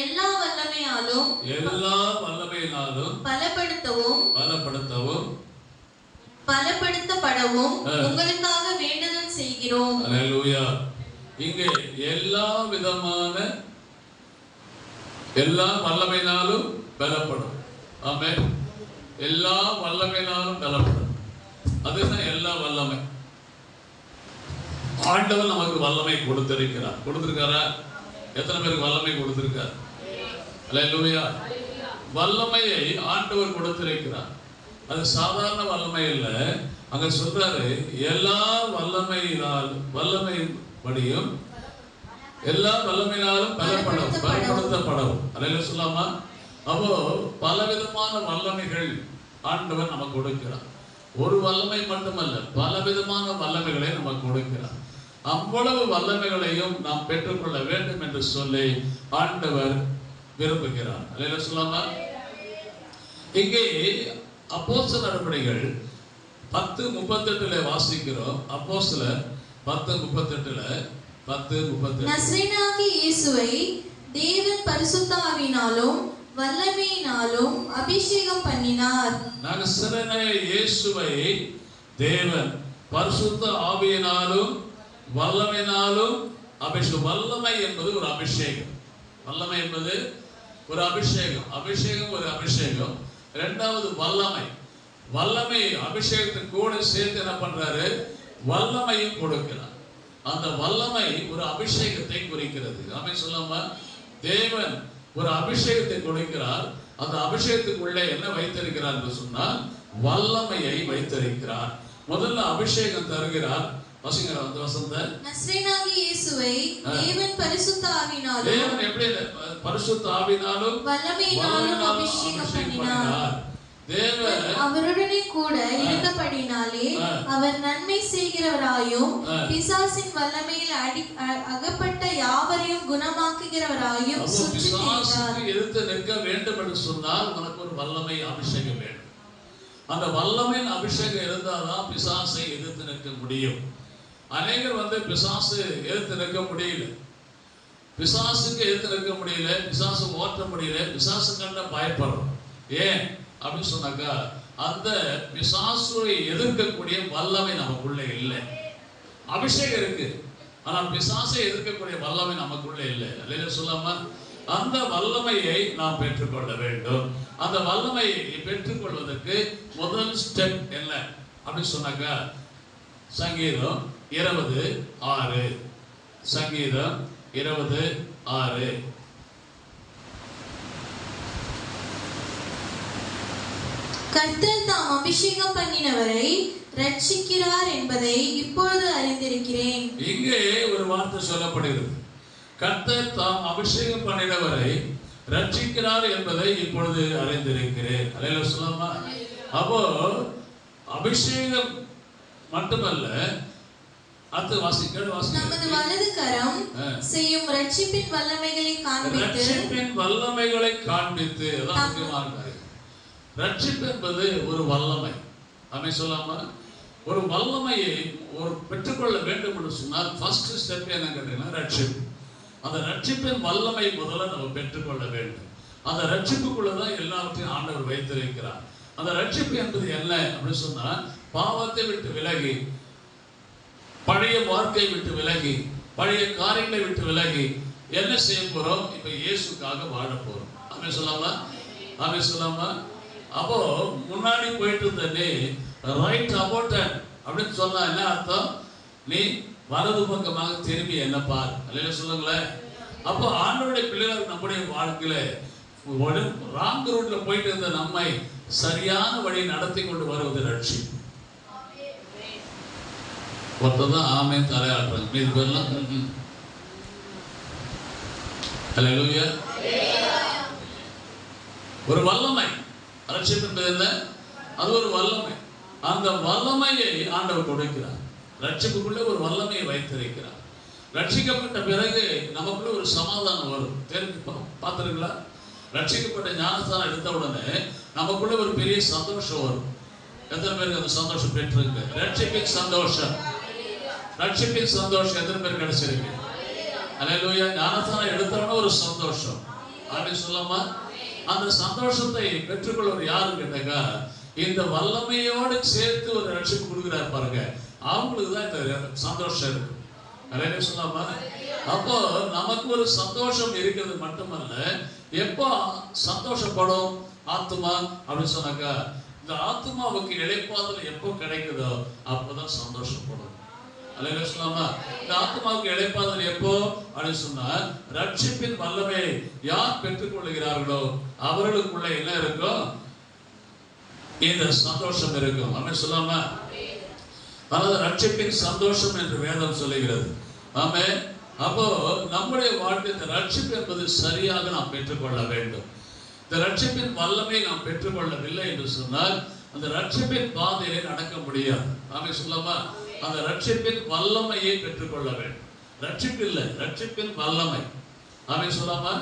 எல்லா வல்லமையாலும் பலப்படுத்தப்படவும் உங்களுக்காக வேண்டுதல் செய்கிறோம். அல்லேலூயா. இங்கே எல்லா விதமான எல்லா வல்லமையினாலும் பலப்படும். ஆமென். எல்லா வல்லமையினாலும் பலப்படும். அதுதான் எல்லா வல்லமை. ஆண்டவர் நமக்கு வல்லமை கொடுத்திருக்கிறார். கொடுத்திருக்காரா? எத்தனை பேருக்கு வல்லமை கொடுத்திருக்கார்? அல்லேலூயா. வல்லமையை ஆண்டவர் கொடுத்திருக்கிறார். அது சாதாரண வல்லமை இல்லை. அங்க சொல்றாரு, எல்லா வல்லமையின்படியும் எல்லா வல்லமையினாலும் பலப்படுத்தப்படும். அல்லேலூயா சொல்லாமா? அப்போ பலவிதமான வல்லமைகள் ஆண்டவர் நமக்கு கொடுக்கிறார். ஒரு வல்லமை மட்டுமல்ல, பலவிதமான வல்லமைகளை நமக்கு கொடுக்கிறார். அவ்வளவு வல்லமைகளையும் நாம் பெற்றுக்கொள்ள வேண்டும் என்று சொல்லி ஆண்டவர் விரும்புகிறார். அல்லேலூயா சொல்லாமா? இங்கே அப்போஸ்தலர் நடபடிகள் 10:38 வாசிக்கிறோம். அப்போஸ்தலர் 10:38 நசரேயனாகிய இயேசுவை தேவன் பரிசுத்த ஆவியினாலும் வல்லமையினாலும் அபிஷேகம் பண்ணினார். நசரேயனாகிய இயேசுவை தேவன் பரிசுத்த ஆவியினாலும் வல்லமையினாலும் அபிஷேகம். வல்லமை என்பது ஒரு அபிஷேகம். வல்லமை என்பது ஒரு அபிஷேகம். அபிஷேகம் ஒரு அபிஷேகம். இரண்டாவது வல்லமை. வல்லமை அபிஷேகத்தை கூட சேர்த்து என்ன பண்றாரு? வல்லமையும் கொடுக்கிறார். அந்த வல்லமை ஒரு அபிஷேகத்தை குறிக்கிறது. ஆமென் சொல்லாமா? தேவன் ஒரு அபிஷேகத்தை கொடுக்கிறார். அந்த அபிஷேகத்துக்குள்ளே என்ன வைத்திருக்கிறார் என்று சொன்னால் வல்லமையை வைத்திருக்கிறார். முதல்ல அபிஷேகம் தருகிறார். வசங்க வசந்த நசரேயனாகிய இயேசுவை தேவன் பரிசுத்த ஆவியினாலும் தேவன் எப்படி பரிசுத்த ஆவியினாலும் வல்லமையினாலும் அபிஷேகம் பண்ணினார். தேவன் அவருடனே கூட இருந்தபடினாலே அவர் நன்மை செய்கிறவராயும் பிசாசின் வல்லமையில் அகப்பட்ட யாவரையும் குணமாக்குகிறவராயும் பிசாசுக்கு எதிர்த்து நிற்க வேண்டும் என்று சொன்னால் உனக்கு ஒரு வல்லமை அபிஷேகம் வேண்டும். அந்த வல்லமையின் அபிஷேகம் இருந்தால்தான் பிசாசை எதிர்த்து நிற்க முடியும். அநேகர் பிசாசு எதிர்த்து நிற்க முடியல. பிசாசுக்கு எதிர்த்து நிற்க முடியல, பிசாசு ஓட்ட முடியல, பிசாசு கண்ட பயப்படுறோம். ஏன் அப்படின்னு சொன்னாக்கா அந்த பிசாசுவை எதிர்க்கக்கூடிய வல்லமை நமக்குள்ள இல்லை. அபிஷேகம் இருக்கு, ஆனா பிசாசை எதிர்க்கக்கூடிய வல்லமை நமக்குள்ள இல்லை. அல்லேலூயா சொல்லாம? அந்த வல்லமையை நாம் பெற்றுக்கொள்ள வேண்டும். அந்த வல்லமையை பெற்றுக்கொள்வதற்கு முதல் ஸ்டெப் என்ன அப்படின்னு சொன்னாக்கா சங்கீதம் 20:6. சங்கீதம் 20:6. கர்த்தர் தாம் அபிஷேகம் பண்ணினவரை ரட்சிக்கிறார் என்பதை இப்பொழுது அறிந்திருக்கிறேன். இங்கே ஒரு வார்த்தை சொல்லப்படுகிறது. கர்த்தர் தாம் அபிஷேகம் பண்ணினவரை ரட்சிக்கிறார் என்பதை இப்பொழுது அறிந்திருக்கிறேன். அல்லேலூயா சொல்லாமா? அப்போ அபிஷேகம் மட்டுமல்ல, அடுத்து நமது வலது கரம் செய்யும் ரட்சிப்பின் வல்லமைகளை காண்பித்து அதான் முக்கியமான காரியம். ரட்சிப்பு என்பது ஒரு வல்லமை. ஆமென் சொல்லாமா? ஒரு வல்லமையை ஒரு பெற்றுக்கொள்ள வேண்டும் என்று சொன்னால் ஃபர்ஸ்ட் ஸ்டெப் என்ன கேட்டீங்கன்னா ரட்சிப்பு. அந்த ரட்சிப்பின் வல்லமை முதல்ல நம்ம பெற்றுக்கொள்ள வேண்டும். அந்த ரட்சிப்புக்குள்ளதான் எல்லாவற்றையும் ஆண்டவர் வைத்திருக்கிறார். அந்த ரட்சிப்பு என்பது என்ன அப்படின்னு சொன்னா பாவத்தை விட்டு விலகி, பழைய வாழ்க்கையை விட்டு விலகி, பழைய காரியங்களை விட்டு விலகி என்ன செய்ய போறோம்? இப்ப இயேசுக்காக வாழ போறோம். ஆமென் சொல்லாமா? ஆமென் சொல்லாமா? அப்போ முன்னாடி போயிட்டு இருந்த நீ ரைட் அபவுட் அப்படின்னு சொன்னா என்ன அர்த்தம்? நீ வலது பக்கமாக திரும்பி என்ன பார். அல்லேலூயா சொல்லுங்களேன். அப்போ ஆண்டவருடைய பிள்ளைகள் நம்முடைய வாழ்க்கையில ராங் ரூட்ல போயிட்டு இருந்த நம்மை சரியான வழி நடத்தி கொண்டு வருவது ரட்சிப்பு. ஒருத்ததான் ஆமென் தலையாடுறாங்க, மீது பேர்லாம் அல்லேலூயா. ஒரு வல்லமை. ரட்சிப்பு என்பது என்ன? அது ஒரு வல்லமை. அந்த வல்லமையை ஆண்டவர் கொடுக்கிறார். ரட்சிப்புக்குள்ள ஒரு வல்லமையை வைத்திருக்கிறார். ரட்சிக்கப்பட்ட பிறகு நமக்குள்ள ஒரு சமாதானம் வரும். தெரிஞ்சு பார்த்துருங்களா? ரட்சிக்கப்பட்ட ஞானஸ்தானம் எடுத்த உடனே நமக்குள்ள ஒரு பெரிய சந்தோஷம் வரும். எத்தனை பேருக்கு அந்த சந்தோஷம் பெற்றிருக்கு? ரட்சிப்பின் சந்தோஷம். ரட்சிப்பின் சந்தோஷம் எத்தனை பேர் கிடைச்சிருக்கு? அல்லேலூயா. ஞானஸ்தானம் எடுத்தவன ஒரு சந்தோஷம். அப்படின்னு சொல்லாமா? அந்த சந்தோஷத்தை பெற்றுக்கொள்வது யாரு கேட்டாக்கா இந்த வல்லமையோடு சேர்த்து ஒரு ரட்சிப்பு கொடுக்கிறார் பாருங்க, அவங்களுக்கு தான் இந்த சந்தோஷம் இருக்கு. அல்லேலூயா சொல்லாமா? அப்போ நமக்கு ஒரு சந்தோஷம் இருக்கிறது மட்டுமல்ல, எப்போ சந்தோஷப்படும் ஆத்மா அப்படின்னு சொன்னாக்கா இந்த ஆத்மாவுக்கு இளைப்பாறுதல் எப்போ கிடைக்குதோ அப்போதான் சந்தோஷப்படும். அல்லேலூயா சொல்லாமா. இந்த ஆத்மாவுக்கு இளைப்பாறுதல் எப்போ அப்படின்னு சொன்னா, ரட்சிப்பின் வல்லமை யார் பெற்றுக் கொள்கிறார்களோ அவர்களுக்குள்ள என்ன இருக்கும்? இந்த சந்தோஷம் இருக்கும். ஆமென் சொல்லாமா. அதாவது ரட்சிப்பின் சந்தோஷம் என்று வேதம் சொல்லுகிறது. ஆமென். அப்போ நம்முடைய வாழ்க்கை இந்த ரட்சிப்பு என்பது சரியாக நாம் பெற்றுக்கொள்ள வேண்டும். இந்த ரட்சிப்பின் வல்லமை நாம் பெற்றுக்கொள்ளவில்லை என்று சொன்னால் அந்த ரட்சிப்பின் பாதையிலே நடக்க முடியாது. ஆமென் சொல்லாமா. அந்த ரட்சிப்பின் வல்லமையை பெற்றுக்கொள்ள வேண்டும். ரட்சிப்பு இல்லை, ரட்சிப்பின் வல்லமை. ஆமென் சொல்லாமா.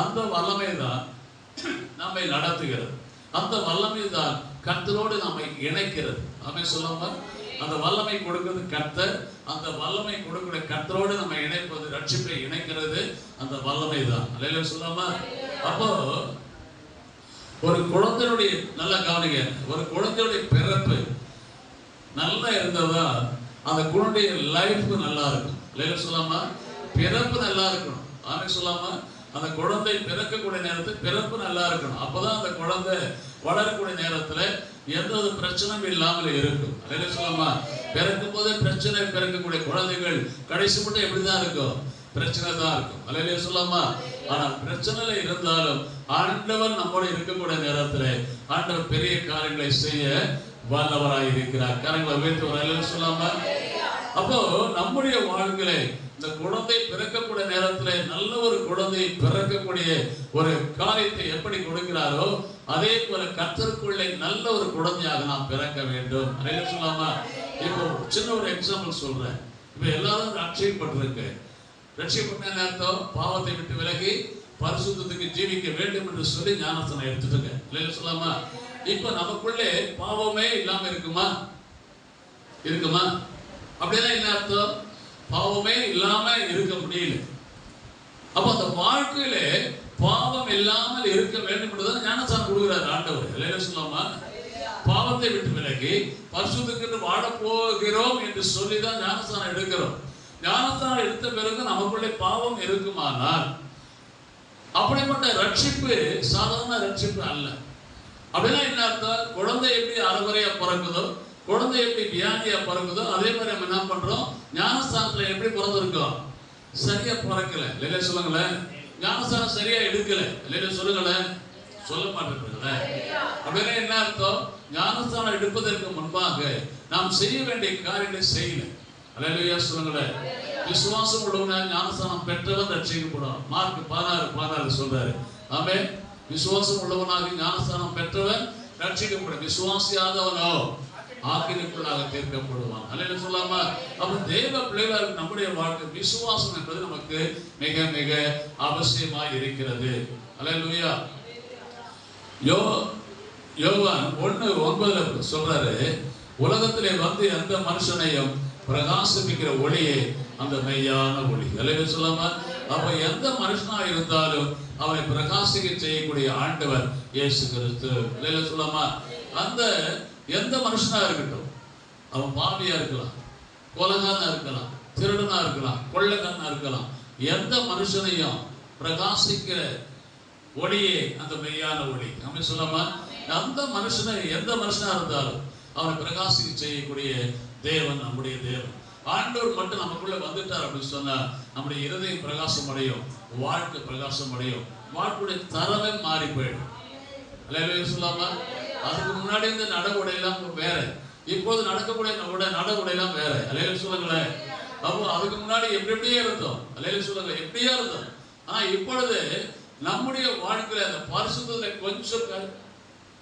அந்த வல்லமை தான் நம்மை நடத்துகிறது. அந்த வல்லமை தான் கர்த்தரோடு நம்மை இணைக்கிறது. ஆமென் சொல்லாமா. அந்த வல்லமை கொடுக்கிறது கர்த்தர். அந்த வல்லமை கொடுக்கிற கர்த்தரோடு நம்ம இணைப்பது, ரட்சிப்பை இணைக்கிறது அந்த வல்லமை தான். அல்லேலூயா சொல்லாமா. அப்போ ஒரு குழந்தையுடைய, நல்ல கவனிங்க, ஒரு குழந்தையுடைய பிறப்பு நல்லா இருந்ததா அந்த குழந்தைய லைஃப் நல்லா இருக்கும். அல்லேலூயா சொல்லாமா. பிறப்பு நல்லா இருக்கணும். ஆமென் சொல்லாமா. அந்த குழந்தை பிறக்கக்கூடிய நேரத்தில் பிறப்பு நல்லா இருக்கணும். அப்பதான் அந்த குழந்தை வளரக்கூடிய நேரத்துல எந்த ஒரு பிரச்சனையும் இல்லாமல் இருக்கும். அல்லேலூயா சொல்லாமா. பிறக்கும் போதே பிரச்சனை பிறக்கக்கூடிய குழந்தைகள் கடைசி மட்டும் எப்படிதான் இருக்கும்? பிரச்சனை தான் இருக்கும். அல்லேலூயா சொல்லாமா. ஆனால் பிரச்சனையில இருந்தாலும் ஆண்டவர் நம்மோட இருக்கக்கூடிய நேரத்துல ஆண்டவர் பெரிய காரியங்களை செய்ய வல்லவராய் இருக்கிறார். கரங்களை உயர்த்தி ஒரு அல்லேலூயா சொல்லாமா. அப்போ நம்முடைய வாழ்க்கையில இந்த குழந்தை பிறக்கக்கூடிய நேரத்துல நல்ல ஒரு குழந்தை பிறக்கக்கூடிய ஒரு காரியத்தை எப்படி கொடுக்கிறாரோ அதே போல கர்த்தருக்குள்ளே நல்ல ஒரு குழந்தையாக நாம் பிறக்க வேண்டும். அல்லேலூயா சொல்லாமா. இப்போ சின்ன ஒரு எக்ஸாம்பிள் சொல்றேன். இப்ப எல்லாரும் ரட்சிக்கப்பட்டிருக்கு. ரட்சிக்கப்பட்ட அர்த்தம் பாவத்தை விட்டு விலகி பரிசுத்தத்துக்கு ஜீவிக்க வேண்டும் என்று சொல்லி ஞானஸ்தானம் எடுத்துட்டுங்க. இல்லையா சொல்லாமா. இப்ப நமக்குள்ளே பாவமே இல்லாம இருக்குமா? இருக்குமா? அப்படின்னா என்ன அர்த்தம்? பாவமே இல்லாம இருக்க முடியல. அப்ப அந்த வாழ்க்கையில பாவம் இல்லாமல் இருக்க வேண்டும் என்றுதான் ஞானஸ்தானம் கொடுக்கிறார் ஆண்டவர். இல்லையா சொல்லாமா. பாவத்தை விட்டு விலகி பரிசுத்தத்துக்கு வாழ போகிறோம் என்று சொல்லிதான் ஞானஸ்தானம் எடுக்கிறோம். ஞானஸ்தானம் எடுத்த பிறகு நமக்குள்ளே பாவம் இருக்குமானால் அப்படிப்பட்ட ரட்சிப்பு சாதாரண ரட்சிப்பு அல்ல. அப்படின்னா என்ன அர்த்தம்? குழந்தை எப்படி அறகுறையா பிறக்குதோ, குழந்தை எப்படி வியாதியா பிறக்குதோ, அதே மாதிரி நம்ம என்ன பண்றோம்? ஞானஸ்தானத்துல எப்படி பிறந்திருக்கோம்? சரியா பிறக்கல. இல்லையா சொல்லுங்களேன். ஞானஸ்தானம் சரியா எடுக்கல. இல்லையா சொல்லுங்களேன். சொல்ல மாட்டேங்கிறீங்களே. அப்படின்னா என்ன அர்த்தம்? ஞானஸ்தானம் எடுப்பதற்கு முன்பாக நாம் செய்ய வேண்டிய காரியங்களை செய்யல. அல்லேலூயா சொல்லுங்களேன். விசுவாசம் உள்ளவன் ஞானஸ்தானம் பெற்றவன் ரட்சிக்கப்படும். மார்க் 16:16 சொல்றாரு. ஆமென். விசுவாசம் உள்ளவனாக ஞானஸ்தானம் பெற்றவன் ரட்சிக்கப்படும். விசுவாசியாதவனோ ஆக்கினைக்குள்ளாக தீர்க்கப்படுவான். அல்லேலூயா சொல்லாமா. அப்ப தேவ பிள்ளைகளுக்கு நம்முடைய வாழ்க்கை விசுவாசம் என்பது நமக்கு மிக மிக அவசியமாய் இருக்கிறது. அல்லேலூயா. யோவான் 1:9 சொல்றாரு, உலகத்திலே வந்து எந்த மனுஷனையும் பிரகாசிப்பிக்கிற ஒளியே அந்த மெய்யான ஒளி. அல்லேலூயா சொல்லாமா. அப்ப எந்த மனுஷனா இருந்தாலும் அவனை பிரகாசிக்க செய்யக்கூடிய ஆண்டவர் இயேசு கிறிஸ்து. அல்லேலூயா சொல்லாமா. அந்த எந்த மனுஷனா இருக்கட்டும், அவன் பாவியா இருக்கலாம், கொலைகாரனா இருக்கலாம், திருடனா இருக்கலாம், கொள்ளைக்காரனா இருக்கலாம், எந்த மனுஷனையும் பிரகாசிக்கிற ஒளியே அந்த மெய்யான ஒளி. நம்ம சொல்லாமா. அந்த மனுஷனை எந்த மனுஷனா இருந்தாலும் அவனை பிரகாசிக்க செய்யக்கூடிய தேவன் நம்முடைய தேவன். ஆண்டவர் மட்டும் நமக்குள்ள வந்துட்டார் அப்படின்னு சொன்னா நம்முடைய இருதயம் பிரகாசம் அடையும், வாழ்க்கை பிரகாசம் அடையும், வாழ்க்கையுடைய தரமே மாறி போயிடும். அல்லேலூயா சொல்லாமா. அதுக்கு முன்னாடி இந்த நடவுடையெல்லாம் வேற, இப்போது நடக்கக்கூடிய நடவுடையெல்லாம் வேற. அல்லேலூயா சொல்லுங்களேன். அப்போ அதுக்கு முன்னாடி எப்படியே இருந்தோம். அல்லேலூயா சொல்லுங்க. எப்படியா இருந்தோம். ஆனா இப்பொழுது நம்முடைய வாழ்க்கையில அந்த பரிசுத்தத்துல கொஞ்சம்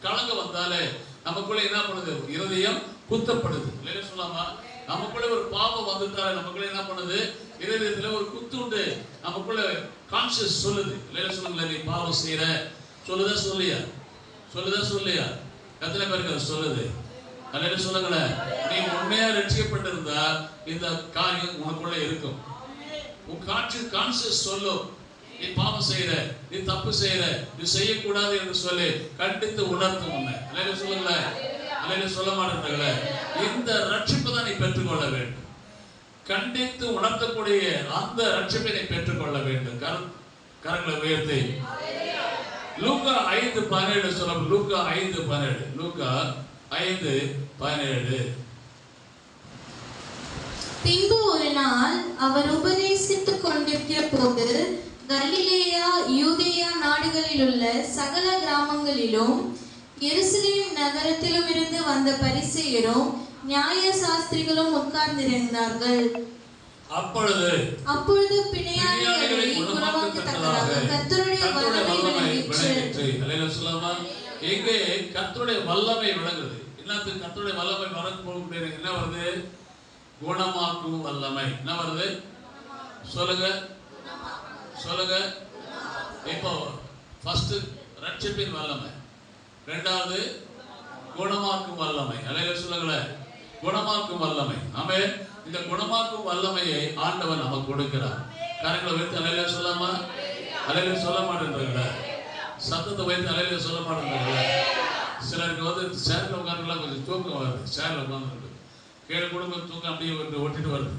கலங்க வந்தாலே நமக்குள்ள என்ன பண்ணுது? இருதயம் குத்தப்படுது. இல்லையா சொல்லாமா. நமக்குள்ள ஒரு பாவம் வந்துட்டாலே நமக்குள்ள என்ன பண்ணுது? இருதயத்துல ஒரு குத்துண்டு நமக்குள்ள கான்சியஸ் சொல்லுது. இல்லையா சொல்லுங்களேன். நீ பாவம் செய்யற சொல்லுதா சொல்லியா? சொல்லுதா சொல்லியா? எத்தனை பேருக்கு அது சொல்லுது? அல்லேலூயா சொல்லுங்களேன். நீ உண்மையா ரட்சிக்கப்பட்டிருந்தா இந்த காரியம் உனக்குள்ள இருக்கும். உன் கான்சியஸ் சொல்லும், நீ பாவம் செய்யற, நீ தப்பு செய்யற, நீ செய்யக்கூடாது என்று சொல்லி கண்டித்து உணர்த்தும் உன்னை. அல்லேலூயா சொல்லுங்களேன். அல்லேலூயா சொல்ல மாட்டேங்கிறீங்களே. இந்த ரட்சிப்பை தான் நீ பெற்றுக்கொள்ள வேண்டும். கண்டித்து உணர்த்தக்கூடிய அந்த ரட்சிப்பை நீ பெற்றுக்கொள்ள வேண்டும். கரங்களை உயர்த்தி லூக்கா 5:17 சொல்ல. லூக்கா 5:17. லூக்கா 5:17. பின்பு ஒரு நாள் அவர் உபதேசித்துக் கொண்டிருக்கிற போது கலிலேயா யூதேயா நாடுகளில் உள்ள சகல கிராமங்களிலும் எருசலேம் நகரத்திலும் இருந்து வந்த பரிசேயரும் நியாய சாஸ்திரிகளும் உட்கார்ந்திருந்தார்கள். அப்பொழுது பிணையாளிகளை குணமாக்கத்தக்கதாக கர்த்தருடைய வல்லமை விளங்கிற்று. அல்லேலூயா. எங்கே கர்த்தருடைய வல்லமை விளங்குது? என்னத்துக்கு கர்த்தருடைய வல்லமை வரக்கூடிய என்ன வருது? குணமாக்கும் வல்லமை. என்ன வருது? சொல்லுங்க சொல்லுங்க. இப்போ ஃபர்ஸ்ட் ரட்சிப்பின் வல்லமை, இரண்டாவது குணமாக்கும் வல்லமை. அல்லேலூயா சொல்லுங்களேன். குணமாக்கும் வல்லமை. ஆமென். இந்த குணமாக்கும் வல்லமையை ஆண்டவர் நமக்கு கொடுக்கிறார். கரங்களை வைத்து அல்லேலூயா சொல்லாமா? அல்லேலூயா சொல்ல மாட்டேன்றீங்களா? சத்தத்தை வைத்து அல்லேலூயா சொல்ல மாட்டேன்றீங்களா? சிலருக்கு வந்து சேர்ல உட்காந்துலாம் கொஞ்சம் தூக்கம் வருது. சேர்ல உட்காந்துருக்கு கீழே கூட கொஞ்சம் தூக்கம் அப்படியே ஒட்டிட்டு வருது.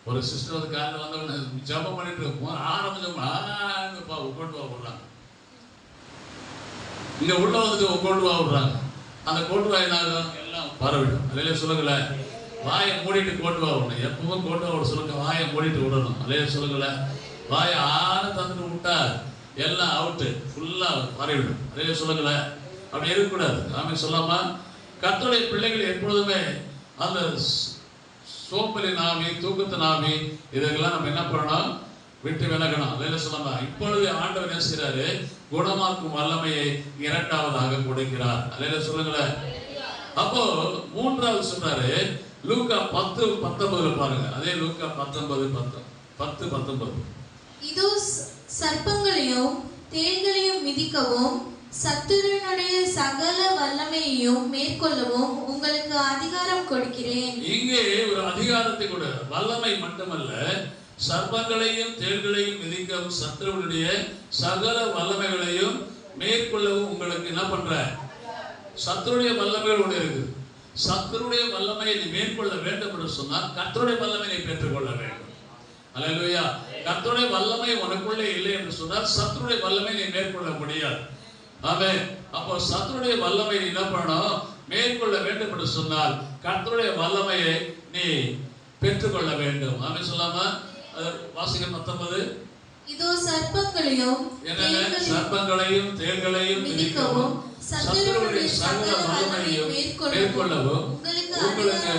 ஒரு சிஸ்டர் வந்து காலையில் வந்தவங்க ஜபம் பண்ணிட்டு ஆரம்பிச்சோம்னா உட்கொண்டு வா விடுறாங்க. இங்க உள்ள வந்துட்டு கொண்டு வா விடுறாங்க. அந்த கொண்டு வா என்னாகும்? எல்லாம் பரவிடும். அல்லேலூயா சொல்லுங்கள. வாயை மூடிட்டு கொண்டு வா விடணும். எப்பவும் கொண்டு வா விட சொல்லுங்க. வாயை மூடிட்டு விடணும். அல்லேலூயா சொல்லுங்கள. வாயை ஆன தந்துட்டு விட்டா எல்லாம் அவுட்டு, ஃபுல்லா பரவிடும். அல்லேலூயா சொல்லுங்கள. அப்படி இருக்கக்கூடாது. ஆமென் சொல்லாமா? கர்த்தருடைய பிள்ளைகள் எப்பொழுதுமே அந்த சோம்பலின் ஆவி, தூக்கத்தின் ஆவி, இதெல்லாம் நம்ம என்ன பண்ணணும்? விட்டு விலகணும். அல்லேலூயா சொல்லலாம். இப்பொழுது ஆண்டவர் என்ன செய்றாரு? குணமாக்கும் வல்லமையை இரண்டாவதாக கொடுக்கிறார். அல்லேலூயா சொல்லுங்களேன். அப்போ மூன்றாவது சொல்றாரு லூக்கா 10:19 பாருங்க. அதே லூக்கா 10:19. இதோ சர்ப்பங்களையும் தேள்களையும் மிதிக்கவும் சத்துருவினுடைய சகல வல்லமையையும் மேற்கொள்ளவும் உங்களுக்கு அதிகாரம் கொடுக்கிறேன். இங்கே ஒரு அதிகாரத்தை கூட, வல்லமை மட்டுமல்ல, சர்ப்பங்களையும் தேள்களையும் மிதிக்கவும் சத்துருவினுடைய சகல வல்லமைகளையும் மேற்கொள்ளவும் உங்களுக்கு என்ன பண்ற? சத்துருடைய வல்லமைகள் ஒன்று இருக்கு. சத்துருடைய வல்லமையை நீ மேற்கொள்ள வேண்டும் என்று சொன்னால் கர்த்தருடைய வல்லமையை பெற்றுக்கொள்ள வேண்டும். அல்லேலூயா. கர்த்தருடைய வல்லமை உனக்குள்ளே இல்லை என்று சொன்னால் சத்துருடைய வல்லமை நீ மேற்கொள்ள முடியாது. ஆமென். அப்போ சத்துருடைய வல்லமை என்ன பண்ணணும்? மேற்கொள்ள வேண்டும் என்று சொன்னால் கர்த்தருடைய வல்லமையை நீ பெற்றுக்கொள்ள வேண்டும். ஆமென் சொல்லாமா? வாசிக்க 19. இதோ சர்ப்பங்களையும் தேள்களையும் மிதிக்கவும் சத்துருடைய சகல வல்லமையையும் மேற்கொள்ளவும் உங்களுக்கு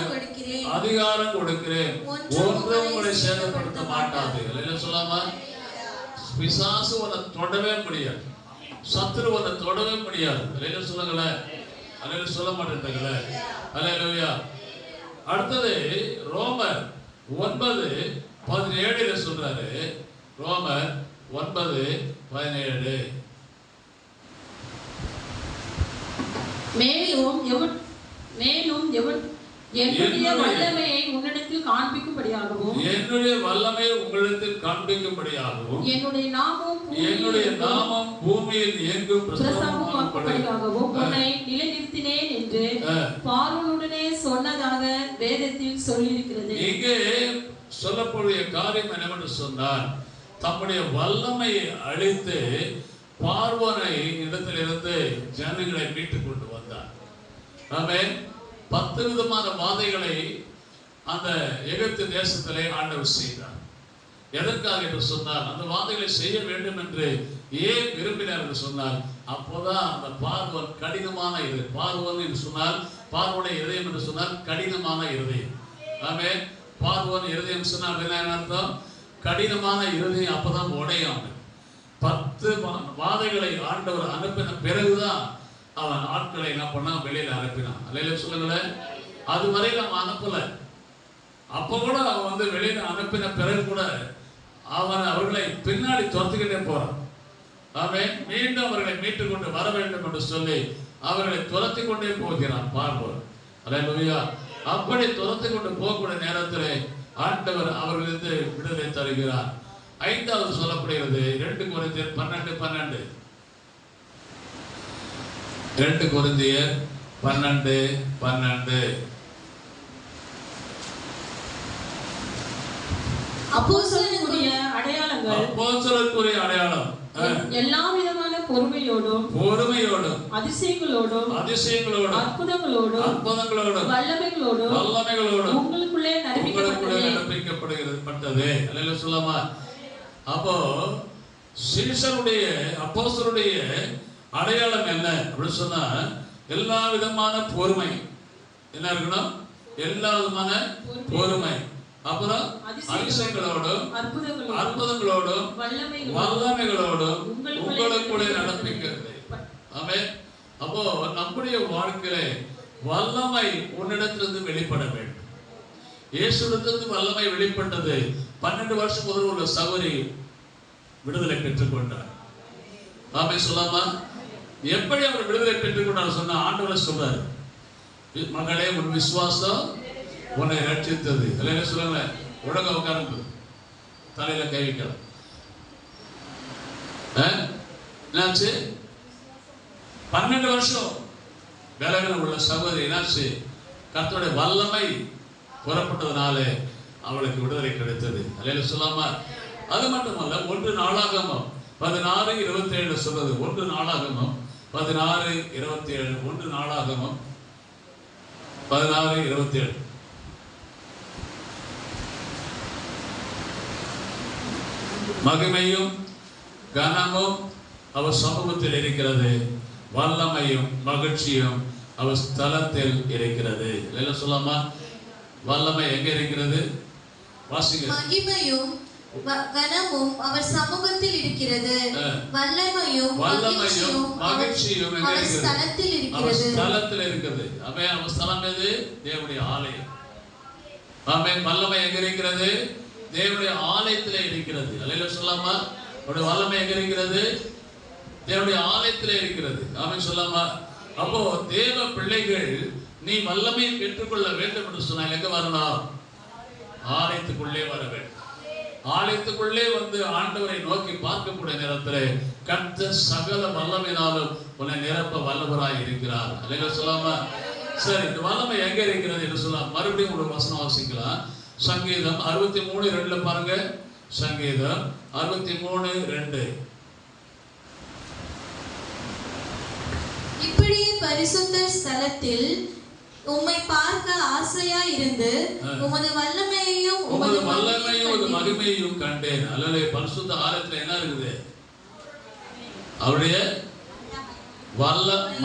அதிகாரம் கொடுக்கிறேன். ஒன்றும் உங்களை சேதப்படுத்த மாட்டாது. என்ன சொல்லாமா? பிசாசு உன்னை தொடவே முடியாது. சத்துரு உன்னை தொடவே முடியாது. என்ன சொல்லுங்களேன். அல்லேலூயா சொல்ல மாட்டேங்களே. அல்லேலூயா. அடுத்தது ரோமர் 9:17 சொல்றாரு. ரோமர் 9:17. மேலும் என்னுடைய வல்லமையை உன்னிடத்தில் காண்பிக்கும்படியாகவும் என்னுடைய நாமம் பூமியில் எங்கும் பிரசவமாகும்படியாகவும் உன்னை நிலைநிறுத்தினேன் என்று பார்வோனுடனே சொன்னதாக வேதத்தில் சொல்லியிருக்கிறது. இங்கே சொல்லக்கூடிய காரியம் என்னவென்று சொன்னால், தம்முடைய வல்லமையை அழித்து பார்வோனை இடத்திலிருந்து ஜனங்களை மீட்டுக் கொண்டு வந்தார். ஆமென். 10 விதமான வாதைகளை அந்த எகிப்து தேசத்திலே ஆண்டவர் செய்தார். எதற்காக என்று சொன்னால், அந்த வாதைகளை செய்ய வேண்டும் என்று ஏன் விரும்பினார் என்று சொன்னால், அப்போதான் அந்த பார்வோன் கடினமான இருதயம். பார்வோன் என்று சொன்னால், பார்வோனுடைய இருதயம் என்று சொன்னால் கடினமான இருதயம். ஆமென். பார்வோன் இருதயம் சொன்னால் என்ன அர்த்தம்? கடினமான இருதயம். அப்பதான் உடையும். 10 வாதைகளை ஆண்டவர் அனுப்பின பிறகுதான் அவன் ஆட்களை என்ன பண்ணா? வெளியில அனுப்பினான். அல்லேலூயா சொல்லுங்களேன். அதுவரை அவன் அனுப்பல. அப்ப கூட அவன் வந்து வெளியில அனுப்பின பிறகு கூட அவர்களை பின்னாடி துரத்துக்கிட்டே போறான். அவன் மீண்டும் அவர்களை மீட்டு கொண்டு வர வேண்டும் என்று சொல்லி அவர்களை துரத்தி கொண்டே போகிறான் பார்வோன். அல்லேலூயா. அப்படி துரத்தி கொண்டு போகக்கூடிய நேரத்தில் ஆண்டவர் அவர்களுக்கு விடுதலை தருகிறார். 5வது சொல்லப்படுகிறது 2 கொரிந்தியர் 12:12. 2 கொரிந்தியர் 12:12. அப்போஸ்தலருக்குரிய அடையாளம் எல்லா விதமான பொறுமையோடும் அதிசயங்களோடும் அற்புதங்களோடும் வல்லமைகளோடும் உங்களுக்குள்ளே நடப்பிக்கப்பட்டது. அல்லேலூயா சொல்லாமா. அப்போ சீஷருடைய அப்போஸ்தலருடைய அடையாளம் என்ன அப்படின்னு சொன்னா, எல்லா விதமான பொறுமை என்ன இருக்கணும், எல்லா விதமான பொறுமை, அப்புறம் அதிசயங்களோடும் அற்புதங்களோடும் வல்லமைகளோடும் உங்களுக்குள்ளே நடப்பிக்கிறது. ஆமென். அப்போ நம்முடைய வாழ்க்கையில வல்லமை உன்னிடத்திலிருந்து வெளிப்பட வேண்டும். இயேசுவிடத்திலிருந்து வல்லமை வெளிப்பட்டது. 12 வருஷம் முதல் உள்ள சகோதரி விடுதலை பெற்றுக் கொண்டார். ஆமென் சொல்லாமா. எப்படி அவர் விடுதலை பெற்றுக் கொண்டார் சொன்னா, ஆண்டவர் சொல்றாரு, மகளே உன் விசுவாசம் உன்னை ரட்சித்தது. அல்லேலூயா சொல்லுங்க. உலக உட்கார்ந்து தலையில கை வைக்கலாம். என்னாச்சு? 12 வருஷம் வேலைகள் உள்ள சகோதரி என்னாச்சு? கர்த்தருடைய வல்லமை புறப்பட்டதுனால அவளுக்கு விடுதலை கிடைத்தது. அல்லேலூயா சொல்லாமா. அது மட்டுமல்ல, 1 நாளாகமம் 16:27 சொல்றது. 1 நாளாகமம் 16:27. 1 நாளாகமம் 16:27. மகிமையும் கனமும் அவர் சமூகத்தில் இருக்கிறது, வல்லமையும் மகிழ்ச்சியும் அவர் ஸ்தலத்தில் இருக்கிறது. இல்ல சொல்லாமா. வல்லமை எங்க இருக்கிறது? வாசிங்க. மகிமையும் கனமும் அவர் சமூகத்தில் இருக்கிறது, வல்லமையும் மகிழ்ச்சியும் எங்க அவர் ஸ்தலத்தில் இருக்கிறது. ஸ்தலத்தில் இருக்கிறது. ஆமென். அவர் ஸ்தலம் எது? தேவனுடைய ஆலயம். ஆமென். வல்லமை எங்க இருக்கிறது? தேவனுடைய ஆலயத்திலே இருக்கிறது. அல்லேலூயா சொல்லாமா. அவருடைய வல்லமை எங்க இருக்கிறது? தேவனுடைய ஆலயத்திலே இருக்கிறது. ஆமென் சொல்லாமா. அப்போ தேவ பிள்ளைகள் நீ வல்லமையை பெற்றுக்கொள்ள வேண்டும் என்று சொன்னால் எங்க வரணும்? ஆலயத்துக்குள்ளே வர வேண்டும். ஆலயத்துக்குள்ளே வந்து ஆண்டவரை நோக்கி பார்க்கக்கூடிய நேரத்தில் கர்த்தர் சகல வல்லமையினாலும் உன்னை நிரப்ப வல்லவராய் இருக்கிறார். அல்லேலூயா சொல்லாமா. சரி, இந்த வல்லமை எங்க இருக்கிறது என்று சொல்லலாம். மறுபடியும் ஒரு வசனம் வாசிக்கலாம். சங்கீதம் 63:2 பாருங்க. சங்கீதம் 63:2. இப்படியே பரிசுத்த ஸ்தலத்தில் உம்மை பார்க்க ஆசையா இருந்து உமது வல்லமையையும் உமது மகிமையையும் கண்டேன். அல்லேலூயா. பரிசுத்த ஆலயத்துல என்ன இருக்குது? அவருடைய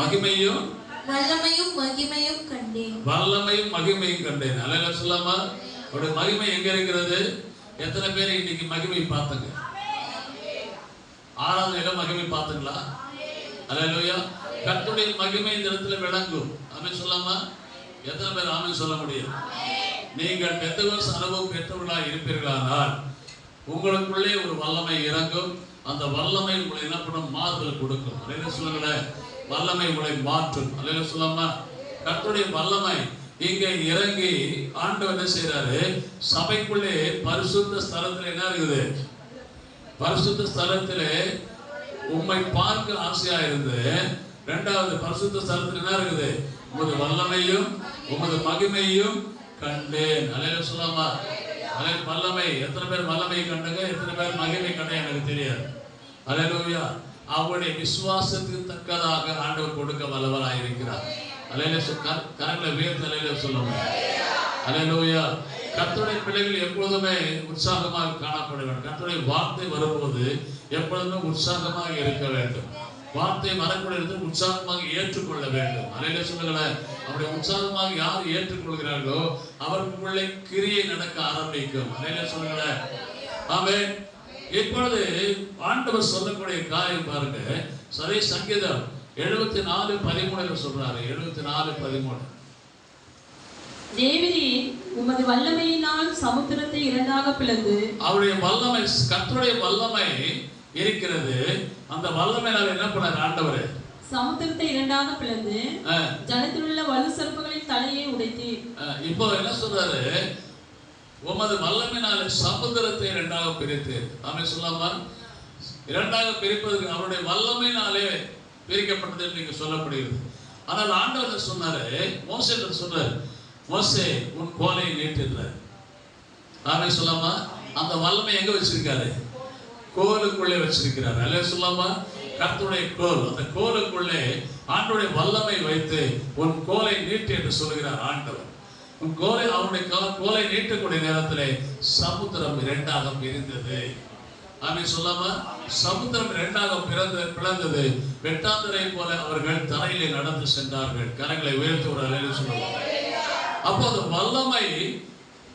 மகிமையும் கண்டேன். வல்லமையும் மகிமையும் கண்டேன். அல்லேலூயா சொல்லாமா. அவருடைய மகிமை எங்க இருக்கிறது? எத்தனை பேர் இன்னைக்கு மகிமை பார்த்தங்க? ஆராதனையில மகிமை பார்த்தீங்களா? அல்லேலூயா. கர்த்தருடைய மகிமை இந்த இடத்துல விளங்கும். ஆமென் சொல்லாமா. எத்தனை பேர் ஆமென் சொல்ல முடியும்? நீங்கள் பெத்தவர்ஸ் அனுபவம் பெற்றவர்களாக இருப்பீர்களானால் உங்களுக்குள்ளே ஒரு வல்லமை இறங்கும். அந்த வல்லமை உங்களை என்ன பண்ணும்? மாறுதல் கொடுக்கும். அல்லேலூயா சொல்லுங்களேன். வல்லமை உங்களை மாற்றும். அல்லேலூயா சொல்லாமா. கர்த்தருடைய வல்லமை இங்கே இறங்கி ஆண்டவர் என்ன செய்யறாரு? சபைக்குள்ளே பரிசுத்த ஸ்தலத்தில் என்ன இருக்குது? பரிசுத்த ஸ்தலத்திலே உம்மை பார்க்க ஆசையா இருந்து, இரண்டாவது பரிசுத்த ஸ்தலத்தில் என்ன இருக்குது? உமது வல்லமையும் உமது மகிமையும் கண்டேன். அல்லேலூயா சொல்லாமா. வல்லமை எத்தனை பேர் வல்லமை கண்டங்க? எத்தனை பேர் மகிமை கண்ட எனக்கு தெரியாது. அல்லேலூயா. அவருடைய விசுவாசத்துக்கு தக்கதாக ஆண்டவர் கொடுக்க வல்லவராய் இருக்கிறார். அல்லேலூயா. கரங்களை உயர்த்தி அல்லேலூயா சொல்லுங்க. அல்லேலூயா. கர்த்தருடைய பிள்ளைகள் எப்பொழுதுமே உற்சாகமாக காணப்பட வேண்டும். கர்த்தருடைய வார்த்தை வரும்போது எப்பொழுதுமே உற்சாகமாக இருக்க வேண்டும். வார்த்தை வரக்கூடிய உற்சாகமாக ஏற்றுக்கொள்ள வேண்டும். அல்லேலூயா சொல்லுங்களேன். அவருடைய உற்சாகமாக யார் ஏற்றுக்கொள்கிறார்களோ அவர்களுக்குள்ளே கிரியை நடக்க ஆரம்பிக்கும். அல்லேலூயா சொல்லுங்களேன். ஆமென். இப்பொழுது ஆண்டவர் சொல்லக்கூடிய காரியம் பாருங்க. சரி, சங்கீதம் 74:13 சொல்றாரு. 74:13. தேவரீர் உமது வல்லமையினால் சமுத்திரத்தை இரண்டாக பிளந்து. அவருடைய வல்லமை, கர்த்தருடைய வல்லமை இருக்கிறது. அந்த வல்லமையால என்ன பண்ணார் ஆண்டவர்? சமுத்திரத்தை இரண்டாக பிளந்து ஜலத்தில் உள்ள வலு சர்ப்பங்களின் தலையை உடைத்து. இப்போ என்ன சொல்றாரு? உமது வல்லமையினால சமுத்திரத்தை இரண்டாக பிரித்து. ஆமென் சொல்லாமா. இரண்டாக பிரிப்பதற்கு அவருடைய வல்லமையினாலே பிரிக்கப்பட்டது என்று இங்கு சொல்லப்படுகிறது. ஆனால் ஆண்டவர் சொன்னாரு, மோசே சொல்றாரு, மோசே உன் கோலை நீட்டுறார். ஆமென் சொல்லாமா. அந்த வல்லமை எங்க வச்சிருக்காரு? கோலுக்குள்ளே வச்சிருக்கிறார். அல்லேலூயா சொல்லாமா. கர்த்தருடைய கோல், அந்த கோலுக்குள்ளே ஆண்டவருடைய வல்லமை வைத்து உன் கோலை நீட்டு என்று சொல்கிறார் ஆண்டவர். உன் கோலை, அவருடைய கோலை நீட்டக்கூடிய நேரத்திலே சமுத்திரம் இரண்டாக பிரிந்தது. ஆமென் சொல்லாம, சமுத்திரம் இரண்டாக பிளந்தது. வெட்டாந்தரை போல அவர்கள் தரையிலே நடந்து சென்றார்கள். கரங்களை உயர்த்தி ஒரு அல்லேலூயா சொல்லுவாங்க. அப்போ அந்த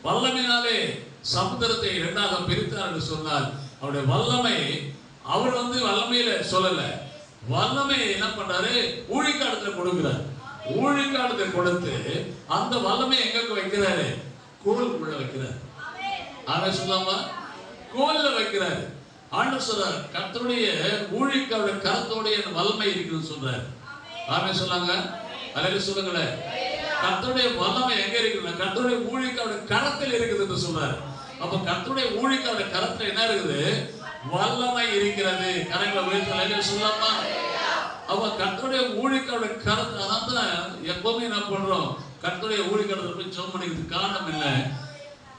வல்லமையினாலே சமுத்திரத்தை இரண்டாக பிரித்தார் என்று சொன்னால், அவருடைய வல்லமை, அவர் வல்லமையில சொல்லல, வல்லமையை என்ன பண்றாரு, ஊழிக்காலத்துல கொடுக்கிறார். ஊழிக்காலத்தை கொடுத்து அந்த வல்லமை எங்க வைக்கிறாரு, கோலுக்குள்ள வைக்கிறார். ஆமென் சொல்லாமா, கோல்ல வைக்கிறார். ஆண்டவர் சொல்றார், கர்த்தருடைய ஊழிக்காலுடைய கரத்தோடைய வல்லமை இருக்குன்னு சொல்றாரு. ஆமென் சொல்லாங்க, அல்லேலூயா சொல்லுங்களேன். கர்த்தருடைய வல்லமை எங்க இருக்குன்னா கர்த்தருடைய ஊழிக்காலுடைய கரத்தில் இருக்குது என்று சொல்றாரு. அப்ப கர்த்தருடைய ஊழிக்காலுடைய கரத்துல என்ன இருக்குது, வல்லமை இருக்கிறது. கரங்களை உயர்த்தி அல்லேலூயா சொல்லாமா. அப்ப கர்த்தருடைய ஊழிக்காலுடைய கரத்துல, அதான் எப்பவுமே என்ன பண்றோம், கர்த்தருடைய ஊழிக்காலத்துல போய் ஜெபம் பண்ணிக்கிறதுக்கு காரணம் என்ன,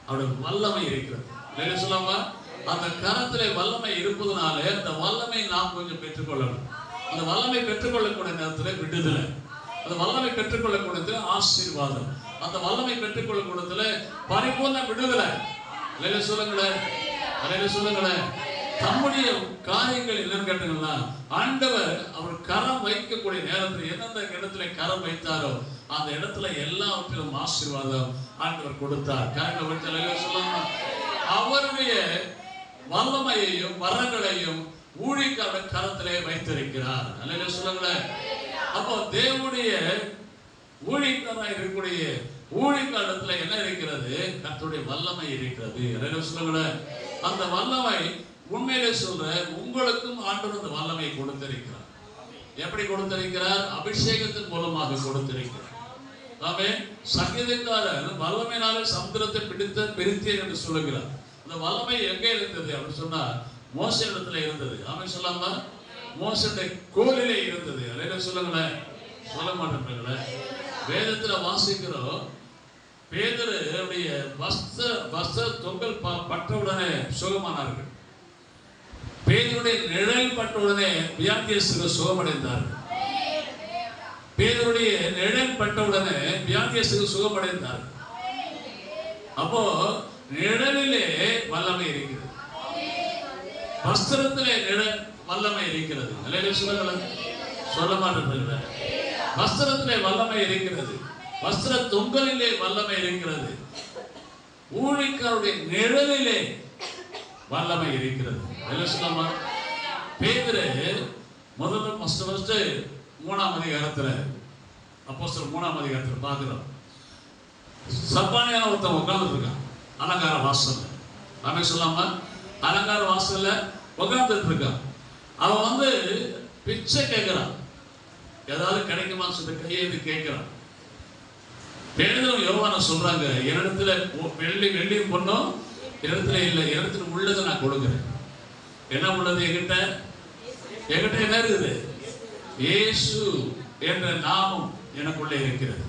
அவருடைய வல்லமை இருக்கிறது. அல்லேலூயா சொல்லாமா. அந்த கரத்திலே வல்லமை இருப்பதனால அந்த வல்லமை நாம் கொஞ்சம் பெற்றுக்கொள்ளணும். அந்த வல்லமை பெற்றுக்கொள்ளக்கூடிய நேரத்தில் விடுதலை, அந்த வல்லமை பெற்றுக்கொள்ளக்கூடிய ஆசீர்வாதம், அந்த வல்லமை பெற்றுக்கொள்ளக்கூடிய பரிபூர்ண விடுதலை. அல்லேலூயா சொல்லுங்களேன், அல்லேலூயா சொல்லுங்களேன். தம்முடைய காரியங்கள் என்னன்னு கேட்டீங்கன்னா, ஆண்டவர் அவர் கரம் வைக்கக்கூடிய நேரத்தில் எந்தெந்த இடத்துல கரம் வைத்தாரோ அந்த இடத்துல எல்லாவற்றிலும் ஆசீர்வாதம் ஆண்டவர் கொடுத்தார். கரங்களை வைத்து அல்லேலூயா சொல்லலாம். அவருடைய வல்லமையையும் வரங்களையும் ஊழிக்காலுடைய கரத்திலே வைத்திருக்கிறார். அல்லேலூயா சொல்லுங்களேன். அப்போ தேவனுடைய ஊழிக்காரராக இருக்கக்கூடிய ஊழிக்காலத்துல என்ன இருக்கிறது, கர்த்தருடைய வல்லமை இருக்கிறது. அல்லேலூயா சொல்லுங்களேன். அந்த வல்லமை உண்மையிலே சொல்ற, உங்களுக்கும் ஆண்டவர் அந்த வல்லமை கொடுத்திருக்கிறார். எப்படி கொடுத்திருக்கிறார், அபிஷேகத்தின் மூலமாக கொடுத்திருக்கிறார். ஆமென். சங்கீதக்காரர் வல்லமையினாலே சமுத்திரத்தை பிரித்தேன் என்று சொல்லுகிறார். அந்த வல்லமை எங்க இருந்தது அப்படின்னு சொன்னா மோசே இடத்துல இருந்தது. ஆமென் சொல்லாமா, மோசேயுடைய கோலிலே இருந்தது. அல்லேலூயா சொல்லுங்களேன். சொல்ல மாட்டேங்களே. வேதத்துல வாசிக்கிறோம், பேதுருடைய வஸ்திர தொங்கல் பட்டவுடனே சுகமானார்கள். பேதுருடைய நிழல் பட்டவுடனே வியாதியஸ்தர்கள் சுகமடைந்தார்கள். பேதுருடைய நிழல் பட்டவுடனே வியாதியஸ்தர்கள் சுகமடைந்தார்கள். அப்போ நிழலிலே வல்லமை இருக்கிறது, வஸ்திரத்திலே நிழல் வல்லமை இருக்கிறது. அல்லேலூயா சொல்லுங்களேன். சொல்ல மாட்டேங்களே. வஸ்திரத்திலே வல்லமை இருக்கிறது, வஸ்திர தொங்கலிலே வல்லமை இருக்கிறது, ஊழிக்காருடைய நிழலிலே வல்லமை இருக்கிறது. சொல்லமா, பேதுரு முதல்ல ஃபர்ஸ்ட் 3ஆம் அதிகாரத்துல, அப்போஸ்தலர் 3ஆம் அதிகாரத்துல பார்க்கிறோம். சப்பானியான ஒருத்தன் உட்கார்ந்துட்டு இருக்கான் அலங்கார வாசல்ல. ஆமென் சொல்லாம, அலங்கார வாசல்ல உட்கார்ந்துட்டு இருக்கான். அவன் பிச்சை கேட்கிறான், ஏதாவது கிடைக்குமான்னு சொல்லி கையெழுத்து கேட்கிறான். பேதுரும் யோவானும் சொல்றாங்க, என்னிடத்துல வெள்ளியும் பொண்ணும் இடத்துல இல்லை, இடத்துல உள்ளதை நான் கொடுக்கிறேன். என்ன உள்ளது என்கிட்ட என்ன இருக்குது, இயேசு என்ற நாமம் எனக்குள்ளே இருக்கிறது.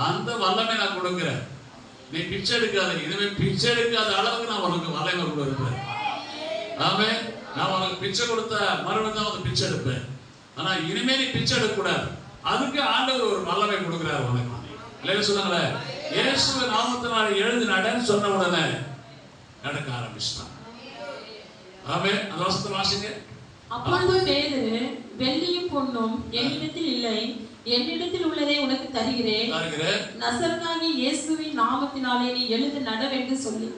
அந்த வல்லமை நான் கொடுக்கிறேன். நீ பிச்சை எடுக்காத, இனிமே பிச்சை எடுக்காத அளவுக்கு நான் உனக்கு வல்லமை கொடுக்கிறேன். ஆமே, நான் உனக்கு பிச்சை கொடுத்த மறுபடியும் தான் உனக்கு பிச்சை எடுப்பேன். ஆனா இனிமே நீ பிச்சை எடுக்க கூடாது. அதுக்கு ஆண்டவர் ஒரு வல்லமை கொடுக்கிறார் உனக்கு. இல்லைன்னு சொன்னாங்களே, இயேசுவை நாமத்தினால எழுதி நடன்னு சொன்ன உடனே நடக்க ஆரம்பிச்சிட்டான். ஆமே, அந்த வசனத்தை வாசிங்க. அப்பொழுது பேதுரு, வெள்ளியும் பொன்னும் என்னிடத்தில் இல்லை, என்னிடத்தில் உள்ளதை உனக்கு தருகிறேன், நசரேயனாகிய இயேசுவின் நாமத்தினாலே நீ எழுந்து நடவென்று சொல்லி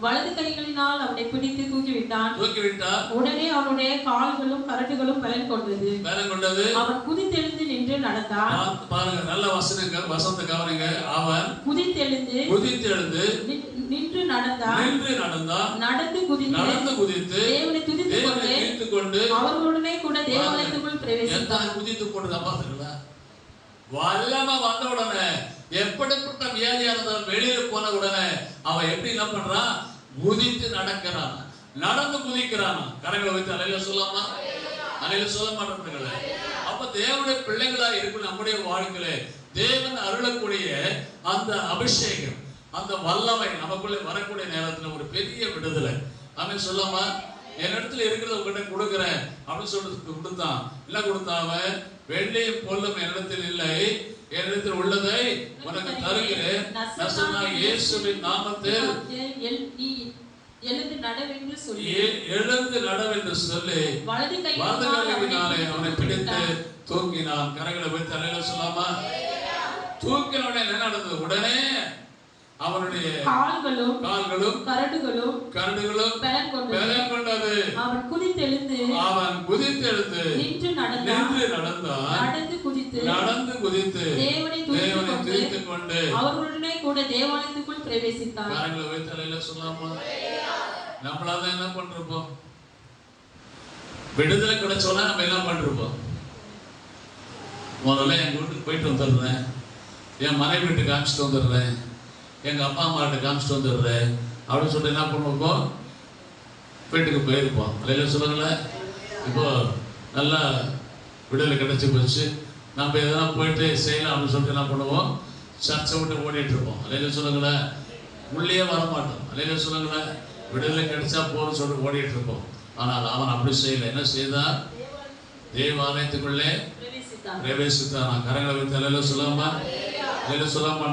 வலது கைகளினால் அவனை பிடித்து தூக்கிவிட்டான். உடனே அவனுடைய கால்களும் கரட்டுகளும் பலன் கொண்டது. அவன் குதித்தெழுந்து நின்று நடந்தான். பாருங்க, நல்ல வசனத்தை கவனிங்க. அவன் குதித்தெழுந்து நின்று நடந்தான். நடந்து குதித்து தேவனை துதித்துக் கொண்டு அவர்களுடனே கூட தேவாலயத்துக்குள் பிரவேசித்தான். குதித்துக் கொண்டு பாத்துங்களா, வல்லமை வந்த உடனே எப்படிப்பட்ட வியாதியானவன் வெளியில போன உடனே அவன் எப்படி என்ன பண்றான், குதித்து நடக்கிறான், நடந்து குதிக்கிறான். கரங்களை வைத்து அல்லேலூயா சொல்லாமா, அல்லேலூயா சொல்ல மாட்டேங்குது. அப்ப தேவனுடைய பிள்ளைகளா இருக்கும் நம்முடைய வாழ்க்கையிலே தேவன் அருளக்கூடிய அந்த அபிஷேகம், அந்த வல்லமை நமக்குள்ளே வரக்கூடிய நேரத்துல ஒரு பெரிய விடுதலை. ஆமென் சொல்லாமா. என் இடத்துல இருக்கிறத உங்ககிட்ட கொடுக்குறேன் அப்படின்னு சொல்லிட்டு கொடுத்தான். என்ன கொடுத்தான் அவன்? வெள்ளியும் பொல்லும் என்னிடத்தில் இல்லை, என்னிடத்தில் உள்ளதை உனக்கு தருகிறேன், நசரேயனாகிய இயேசுவின் நாமத்தில் எழுந்து நடவென்று சொல்லி வலது கையினாலே அவனை பிடித்து தூக்கினான். கரங்களை வைத்து அல்லேலூயா சொல்லாமா? தூக்கின உடனே என்ன நடந்தது? உடனே அவனுடைய கால்களும் கரடுகளும் பலன் கொண்டது. அவன் குதித்தெழுந்து நின்று நடந்தான். நடந்து குதித்து தேவனை துதித்துக் கொண்டு அவர்களுடனே கூட தேவாலயத்துக்குள் பிரவேசித்தான். கரங்களை வைத்து அல்லேலூயா சொல்லாமா? நம்மளாதான் என்ன பண்றோம்? விடுதலை கிடைச்சோன்னா நம்ம என்ன பண்றோம்? முதல்ல என் வீட்டுக்கு போயிட்டு வந்துடுறேன், என் மனைவி வீட்டுக்கு காமிச்சிட்டு வந்துடுறேன், எங்கள் அப்பா அம்மாட்ட காமிச்சிட்டு வந்துடுறேன் அப்படின்னு சொல்லிட்டு என்ன பண்ணுவோம்? வீட்டுக்கு போயிருப்போம். அல்லேலூயா சொல்லுங்களேன். இப்போ நல்லா விடுதலை கிடைச்சி போச்சு, நம்ம எதனா போயிட்டு செய்யலாம் அப்படின்னு சொல்லிட்டு என்ன பண்ணுவோம்? சர்ச்சை விட்டு ஓடிட்டு இருப்போம். அல்லேலூயா சொல்லுங்களேன். உள்ளே வரமாட்டோம். அல்லேலூயா சொல்லுங்களேன். விடுதலை கிடைச்சா போன்னு சொல்லிட்டு ஓடிட்டு இருப்போம். ஆனால் அவன் அப்படி செய்யல. என்ன செய்தான்? தேவாலயத்துக்குள்ளே பிரவேசித்தான். கரங்களை வைத்து அல்லேலூயா சொல்லாமா? அல்லேலூயா சொல்லாமா?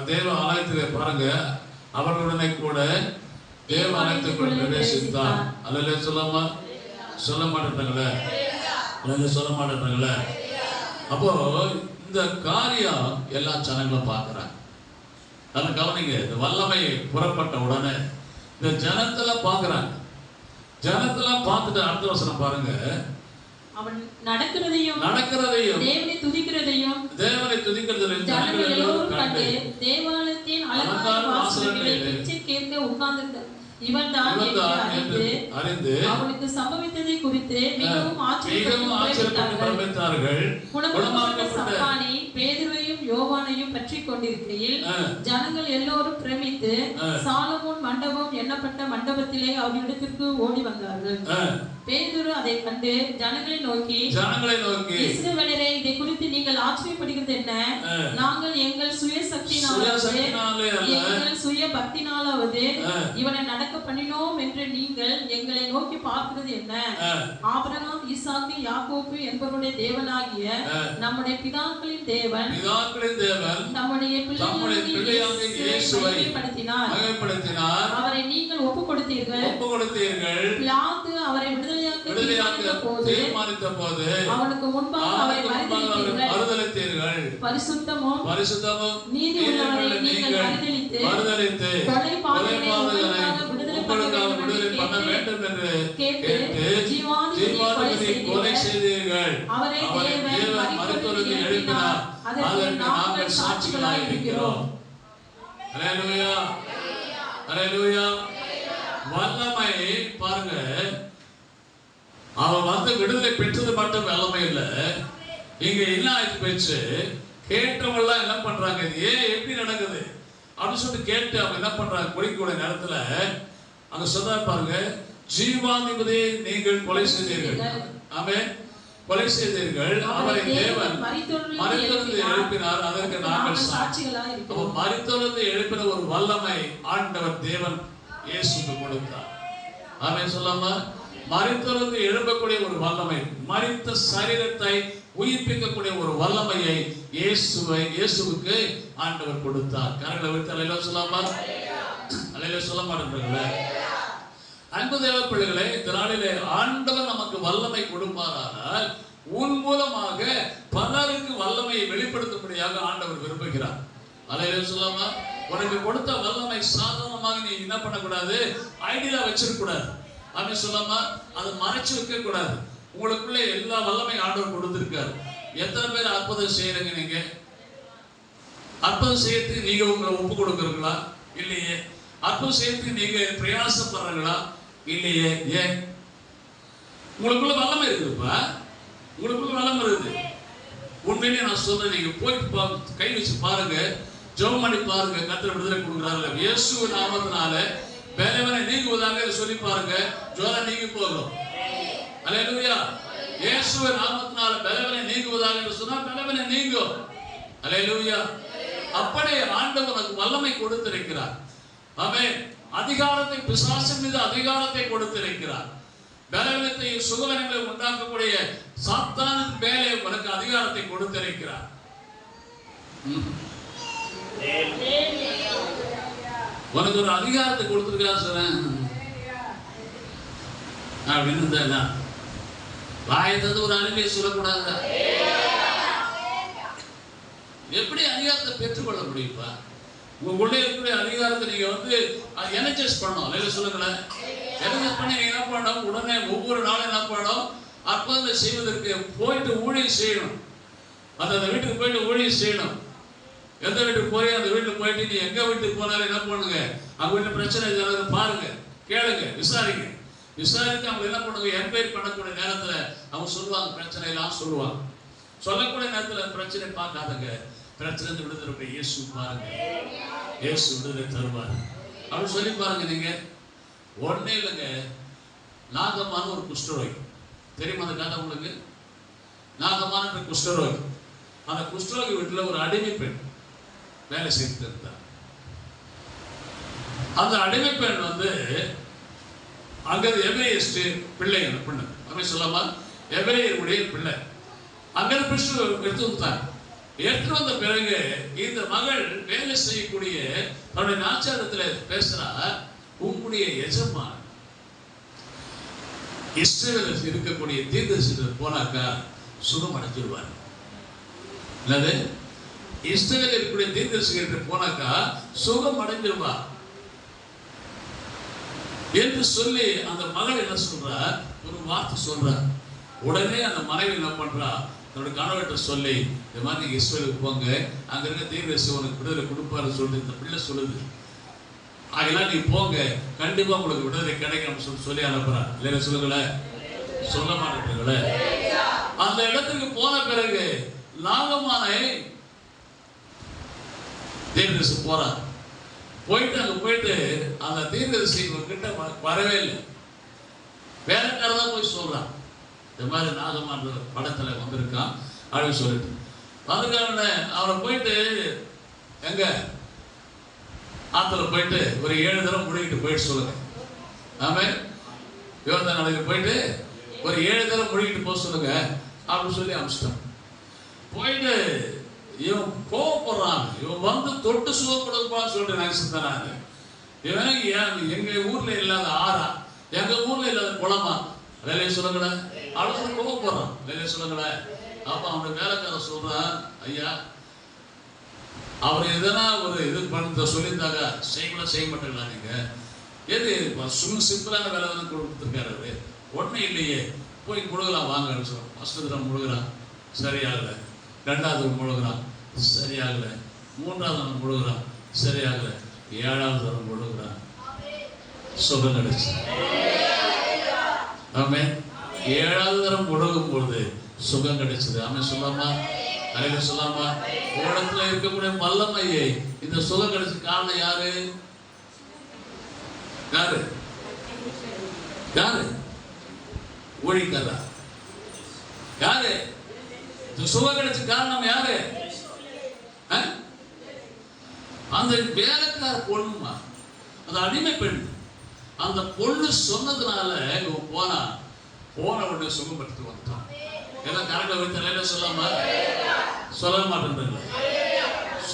தேவ ஆலயத்திலே பாருங்க, அவர்களுடனே கூட தேவாலயத்துக்குள் பிரவேசித்தான். அல்லேலூயா சொல்லாமா? சொல்ல மாட்டேன்றாங்களே. அல்லேலூயா சொல்ல மாட்டேன்றாங்களே. அப்போ இந்த காரியம் எல்லா ஜனங்களும் பார்க்கிறாங்க. அதனால கவனிங்க, இந்த வல்லமை புறப்பட்ட உடனே இந்த ஜனத்தெல்லாம் பார்க்கிறாங்க. ஜனத்தெல்லாம் பார்த்துட்டு அடுத்த வசனம் பாருங்க. அவன் நடக்கிறதையும் தேவனை துதிக்கிறதையும் ஜனங்கள் எல்லோரும் கண்டு தேவாலயத்தின் அலங்கார வாசல்களிலே பிச்சை கேட்க உட்கார்ந்திருந்தார். இவன் தான் என்று அறிந்து அவனுக்கு சம்பவித்ததை குறித்து மிகவும் ஆச்சரியப்பட்டு பிரமித்தார்கள். குணமாக்கப்பட்ட சப்பானி பேதுருவையும் யோவானையும் பற்றி கொண்டிருக்கையில் ஜனங்கள் எல்லோரும் பிரமித்து சாலமோன் மண்டபம் எண்ணப்பட்ட மண்டபத்திலே அவரிடத்திற்கு ஓடி வந்தார்கள். பேதுரு அதை கண்டு ஜனங்களை நோக்கி இஸ்ரவேலரே, இதை குறித்து நீங்கள் ஆச்சரியப்படுகிறது என்ன? நாங்கள் எங்கள் சுய சக்தியினாலாவது எங்கள் சுய பக்தினாலாவது இவனை நடக்க பண்ணினோம் என்று நீங்கள் எங்களை நோக்கி பார்க்கிறது என்ன? ஆபிரகாம், ஈசாக்கு, யாக்கோபு என்பவருடைய தேவனாகிய நம்முடைய பிதாக்களின் தேவன் நம்முடைய பிள்ளையாகிய இயேசுவை மகிமைப்படுத்தினார். அவரை நீங்கள் ஒப்புக் கொடுத்தீர்கள். பிலாத்து அவரை விடுதலையாக்க தீர்மானித்த போது அவனுக்கு முன்பாக அவரை மறுதலித்தீர்கள். பரிசுத்தமும் நீதி உள்ளவரை நீங்கள் மறுதலித்து கொலை பாதகனை உங்களுக்காக விடுதலை பண்ண வேண்டும் என்று கேட்டு ஜீவாதிபதியை கொலை செய்தீர்கள். அவரை தேவன் மரித்தோருக்கு எழுப்பினார். அதற்கு நாங்கள் சாட்சிகளாய் இருக்கிறோம். அல்லேலூயா, அல்லேலூயா. வல்லமை பாருங்க, அவன் வந்து விடுதலை பெற்றது மட்டும் வல்லமை இல்லை. இங்க என்ன ஆயிடுச்சு போச்சு? கேட்டவங்களாம் என்ன பண்றாங்க? ஏன் எப்படி நடக்குது அப்படின்னு சொல்லிட்டு கேட்டு அவங்க என்ன பண்றாங்க? குடிக்கூட நேரத்துல அங்க சொல்ற பாருங்க, ஜீவாதிபதியை நீங்கள் கொலை செய்தீர்கள். ஆமென். கொலை செய்தீர்கள். அவரை தேவன் மரித்தோரிலிருந்து எழுப்பினார். அதற்கு நாங்கள் சாட்சிகளாய் இருக்கிறோம். மரித்தோரிலிருந்து எழுப்பின ஒரு வல்லமை ஆண்டவர் தேவன் இயேசுவுக்கு கொடுத்தார். ஆமென் சொல்லாமா? மரித்தோரிலிருந்து எழுப்பக்கூடிய ஒரு வல்லமை, மரித்த சரீரத்தை உயிர்ப்பிக்கக்கூடிய ஒரு வல்லமையை இயேசுவுக்கு ஆண்டவர் கொடுத்தார். கரங்களை வைத்து அல்லேலூயா சொல்லாமா? அல்லேலூயா சொல்ல மாட்டேங்கிறீங்களே. அன்பு தேவ பிள்ளைகளே, இந்த நாளிலே ஆண்டவர் நமக்கு வல்லமை கொடுப்பாரானால் உன் மூலமாக பலருக்கு வல்லமையை வெளிப்படுத்தும்படியாக ஆண்டவர் விரும்புகிறார். அல்லேலூயா சொல்லாமா? உனக்கு கொடுத்த வல்லமை சாதாரணமாக நீ என்ன பண்ணக்கூடாது? ஐடியா வச்சிருக்க கூடாது. அப்படி சொல்லாமா? அதை மறைச்சு வைக்க கூடாது. உங்களுக்குள்ள எல்லா வல்லமை ஆண்டவர் கொடுத்திருக்காரு. எத்தனை பேர் அற்புதம் செய்யறீங்க? நீங்க அற்புதம் செய்யறதுக்கு நீங்க உங்களை ஒப்பு கொடுக்குறீங்களா? இல்லையே. அற்புதம் செய்யறதுக்கு நீங்க பிரயாசப்படுறீங்களா? இல்லையே. ஏன்? உங்களுக்குள்ள வல்லமை இருக்குப்பா. உங்களுக்குள்ள வல்லமை இருக்குது. உண்மையிலேயே நான் சொல்றேன், நீங்க போயிட்டு கை வச்சு பாருங்க, ஜெபம் பண்ணி பாருங்க. கர்த்தர் விடுதலை கொடுக்குறாரு. இயேசுவின் நாமத்தினால பலவீனனை நீங்குவதாக சொல்லி பாருங்க, ஜுரம் நீங்கி போகும். அல்லேலூயா. இயேசுவின் நாமத்தினால பலவீனனை நீங்குவதாக என்று சொன்னா பலவீனனை நீங்கும். அல்லேலூயா. அப்படியே ஆண்டவர் உனக்கு வல்லமை கொடுத்திருக்கிறார். ஆமென். அதிகாரத்தை, பிசாசின் மீது அதிகாரத்தை கொடுத்திருக்கிறார். பலவீனத்தை, சுகவீனங்களை உண்டாக்கக்கூடிய சாத்தானின் மேலே உனக்கு அதிகாரத்தை கொடுத்திருக்கிறார். உனக்கு ஒரு அதிகாரத்தை கொடுத்திருக்கிறார் சொல்றேன் அப்படின்னு இருந்தா வாயத்தது ஒரு அனுமதியை சொல்லக்கூடாதா? எப்படி அதிகாரத்தை பெற்றுக்கொள்ள முடியுப்பா? உங்களுக்குள்ளே இருக்கக்கூடிய அதிகாரத்தை நீங்க எனர்ஜைஸ் பண்ணணும். சொல்லுங்களேன். எனர்ஜைஸ் பண்ணி என்ன பண்ணணும்? உடனே ஒவ்வொரு நாளும் என்ன பண்ணணும்? அற்புதங்களை செய்வதற்கு போயிட்டு ஊழியம் செய்யணும். அந்த வீட்டுக்கு போயிட்டு ஊழியம் செய்யணும். எந்த வீட்டுக்கு போய் அந்த வீட்டுக்கு போயிட்டு நீ எங்க வீட்டுக்கு போனாலும் என்ன பண்ணுங்க, அவங்க வீட்டுல பிரச்சனை பாருங்க, கேளுங்க, விசாரிங்க. விசாரித்து அவங்க என்ன பண்ணுங்க, என்கொயரி பண்ணக்கூடிய நேரத்துல அவங்க சொல்லுவாங்க, பிரச்சனை எல்லாம் சொல்லுவாங்க. சொல்லக்கூடிய நேரத்துல பிரச்சனை பார்க்காதங்க, பிரச்சனை விடுதலை இயேசு பாருங்க, இயேசு விடுதலை தருவார் அப்படின்னு சொல்லி பாருங்க. நீங்க ஒன்னே இல்லைங்க, நாகமான ஒரு குஷ்டரோகி தெரியுமா? அந்த கதை உங்களுக்கு? நாகமான குஷ்டரோகி. அந்த குஷ்டரோகி வீட்டுல ஒரு அடிமை பெண் வேலை செய்து இருந்தார். அந்த அடிமை பெண் அங்க எபிரேயஸ்ட் பிள்ளை பொண்ணு, அப்படி சொல்லாம எபிரேயருடைய பிள்ளை. அங்க எடுத்து வந்தார். எடுத்து வந்த பிறகு இந்த மகள் வேலை செய்யக்கூடிய அவருடைய நாச்சாரத்துல பேசுறா, உங்களுடைய எஜமான் இஸ்ரவேலில் இருக்கக்கூடிய தீர்க்கதரிசிகள் போனாக்கா சுகம் அடைஞ்சிருவார். அல்லது இஸ்ரவேலில் இருக்கக்கூடிய தீர்க்கதரிசிகள் போனாக்கா சுகம் அடைஞ்சிருவா என்று சொல்லி அந்த மகள் என்ன சொல்றா, ஒரு வார்த்தை சொல்றா. உடனே அந்த மனைவி என்ன பண்றா, தன்னோட கணவர்கிட்ட சொல்லி, இந்த மாதிரி நீங்க இஸ்ரவேலுக்கு போங்க, அங்க இருக்க தீர்க்கதரிசி உனக்கு விடுதலை கொடுப்பாரு சொல்லிட்டு இந்த பிள்ளை சொல்லுது. அதெல்லாம் நீ போங்க, கண்டிப்பா உங்களுக்கு விடுதலை கிடைக்கும் சொல்லி அனுப்புறா. இல்லையா? சொல்லுங்களேன். சொல்ல மாட்டேங்களே. அந்த இடத்துக்கு போன பிறகு நாகமானை தீர்க்கதரிசி போறா. போயிட்டு அங்க போயிட்டு அந்த தீர்க்கதரிசி கிட்ட வரவே இல்லை. வேலைக்கார தான் போய் சொல்றான், இந்த மாதிரி நாகமான படத்துல வந்திருக்கான் அப்படின்னு சொல்லிட்டு. அதுக்கான அவரை போயிட்டு எங்க ஆத்துல போயிட்டு ஒரு 7 தடவை முடிக்கிட்டு போயிட்டு சொல்லுங்க. ஆமே, யோர்தான் நாளைக்கு போயிட்டு ஒரு 7 தடவை முடிக்கிட்டு போக சொல்லுங்க அப்படின்னு சொல்லி அனுப்பிச்சிட்டான். போயிட்டு இவன் கோவப்படுறான். இவன் தொட்டு சுகப்படுப்பான்னு சொல்லிட்டு நினைச்சிருந்தாங்க. இவன் எங்க ஊர்ல இல்லாத ஆறா, எங்க ஊர்ல இல்லாத குளமா, வேலையை சொல்லுங்களேன். அவ்வளவு கோவப்படுறான். வேலையை சொல்லுங்களேன். அப்ப அவனுடைய வேலைக்கார சொல்றான், ஐயா அவர் எதனா ஒரு இது பண்ண சொல்லியிருந்தாங்க, செய்ய மாட்டீங்களா நீங்க? எது சிம்பிளான வேலை தானே கொடுத்துருக்காரு அவரு. உடனே இல்லையே, போய் முழுகலாம் வாங்கன்னு சொல்றோம். ஃபர்ஸ்ட் தடவை முழுகிறான், சரியாகல. 2வது முழுகிறான், சரியாகல. 3வது முழுகிறான், சரியாகல. 7வது தடவை முழுகிறான், சுகம் கிடைச்சு. ஆமே, 7வது தடவை முழுகும் பொழுது சுகம் கிடைச்சது. ஆமே சொல்லாமா? அழகு சொல்லாமா? உலகத்துல இருக்கக்கூடிய வல்லமையை இந்த சுகம் கிடைச்ச காரணம் யாரு? யாரு? யாரு? ஊழியக்காரா? யாரு? சுகம் கிடைச்ச காரணம் யாரு? அந்த வேலைக்கார பொண்ணுமா, அந்த அடிமை பெண். அந்த பொண்ணு சொன்னதுனால போன உடனே சுகப்பட்டு வந்துட்டான். எல்லாம் கரெக்டா வைத்த தலையில சொல்லாம சொல்ல மாட்டேன்றீங்களா?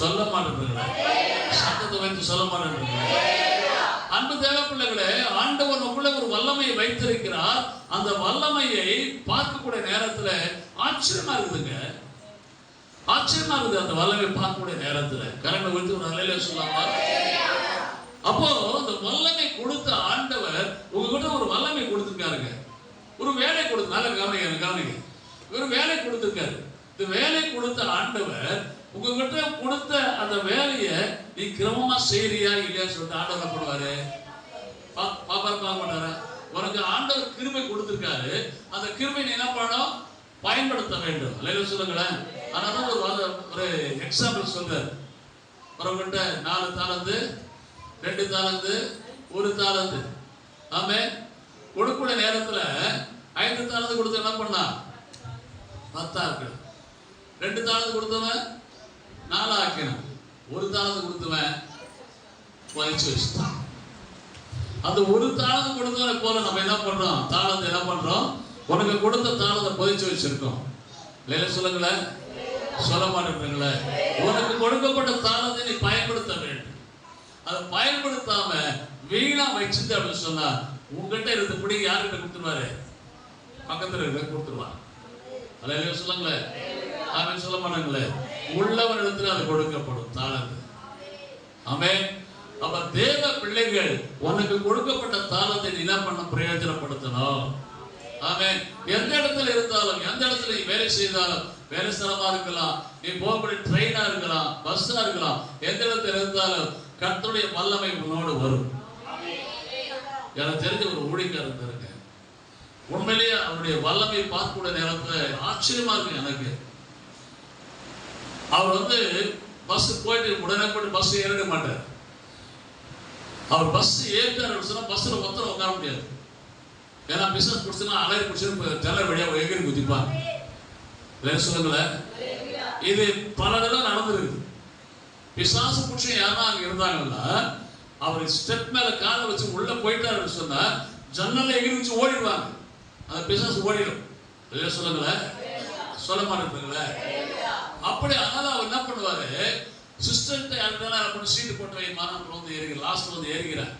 சொல்ல மாட்டேன்றீங்களா? சத்தத்தை வைத்து சொல்ல மாட்டேன்றீங்களா? அன்பு தேவ பிள்ளைகளே, ஆண்டவர் உள்ள ஒரு வல்லமையை வைத்திருக்கிறார். அந்த வல்லமையை பார்க்கக்கூடிய நேரத்துல ஆச்சரியமா இருக்குதுங்க. ஆச்சரியமா இருக்குது அந்த வல்லமையை பார்க்கக்கூடிய நேரத்துல. கரெக்டா வைத்து ஒரு நிலையில சொல்லாமா? அப்போ அந்த வல்லமை கொடுத்த ஆண்டவர் உங்ககிட்ட ஒரு வல்லமை கொடுத்திருக்காருங்க. ஒரு வேலை கொடுத்து நல்ல கவனிங்க. ஒரு வேலை கொடுத்திருக்காரு. இந்த வேலை கொடுத்த ஆண்டவர் உங்ககிட்ட கொடுத்த அந்த வேலையை நீ கிரமமா செய்யறியா இல்லையா சொல்லிட்டு ஆண்டவர் என்ன பண்ணுவாரு? பார்க்க மாட்டாரா? உனக்கு ஆண்டவர் கிருபை கொடுத்திருக்காரு. அந்த கிருபை நீ என்ன பண்ணணும்? பயன்படுத்த வேண்டும். இல்லையா சொல்லுங்களேன். அதனால ஒரு எக்ஸாம்பிள் சொல்றாரு. உறவுகிட்ட 4 தாளந்து, 2 தாளந்து, 1 தாளந்து. ஆமே, கொடுக்கூடிய நேரத்துல 5 தாளந்து கொடுத்து என்ன பண்ணா? 10 ஆக்கணும். 2 தாளந்து கொடுத்தவன் 4 ஆக்கணும். 1 தாளந்து கொடுத்தவன் பதிச்சு வச்சுட்டான். அந்த ஒரு தாளத்தை கொடுத்தவனை போல நம்ம என்ன பண்றோம்? தாளத்தை என்ன பண்றோம்? உனக்கு கொடுத்த தாளத்தை பதிச்சு வச்சிருக்கோம். இல்லையா? சொல்லுங்களேன். சொல்ல மாட்டேங்களே. உனக்கு கொடுக்கப்பட்ட தாளத்தை நீ பயன்படுத்த வேண்டும். அதை பயன்படுத்தாம வீணா வச்சுட்டு அப்படின்னு சொன்னா உங்ககிட்ட இருந்து பிடி யாருக்கிட்ட கொடுத்துருவாரு? பக்கத்துல இருக்க கொடுத்துருவாங்க. அல்லையா? சொல்லுங்களேன். அவன் சொல்ல மாட்டாங்களே. உள்ளவன் இடத்துல அது கொடுக்கப்படும் தாளத்து. ஆமென். அப்ப தேவ பிள்ளைகள் உனக்கு கொடுக்கப்பட்ட தாளத்தை நீ என்ன பண்ண? பிரயோஜனப்படுத்தணும். ஆமென். எந்த இடத்துல இருந்தாலும், எந்த இடத்துல நீ வேலை செய்தாலும், வேலை ஸ்தலமா இருக்கலாம், நீ போகக்கூடிய ட்ரெயினா இருக்கலாம், பஸ்ஸா இருக்கலாம், எந்த இடத்துல இருந்தாலும் கர்த்தருடைய வல்லமை உன்னோடு வரும். எனக்கு தெரிஞ்ச ஒரு ஊழியக்காரர் இருந்தாருங்க. உண்மையிலேயே அவருடைய வல்லமை பார்க்கக்கூடிய நேரத்துல ஆச்சரியமா இருக்கு எனக்கு. அவர் பஸ் போயிட்டு உடனே போயிட்டு பஸ் ஏறிட மாட்டார். அவர் பஸ் ஏற்றாரு சொன்னா பஸ்ல மொத்தம் உட்கார முடியாது. ஏன்னா பிசினஸ் பிடிச்சுன்னா அலைய பிடிச்சு ஜன்னல் வழியா எகிரி குதிப்பாங்க. சொல்லுங்களேன். இது பல தடவை நடந்திருக்கு. பிசாசு பிடிச்சி யாரா அங்க இருந்தாங்கன்னா அவர் ஸ்டெப் மேல காலை வச்சு உள்ள போயிட்டாருன்னு சொன்னா ஜன்னல்ல எகிரி வச்சு ஓடிடுவாங்க. அந்த பிசாசு ஓடிடும். சொல்லுங்களேன். சொல்ல மாட்டேங்குங்களே. அப்படி அதனால அவர் என்ன பண்ணுவாரு? சிஸ்டர்கிட்ட யாருன்னா சீட்டு போட்டு வை, மாணவர்கள் ஏறிக்கிறேன், லாஸ்ட்ல ஏறிக்கிறேன்,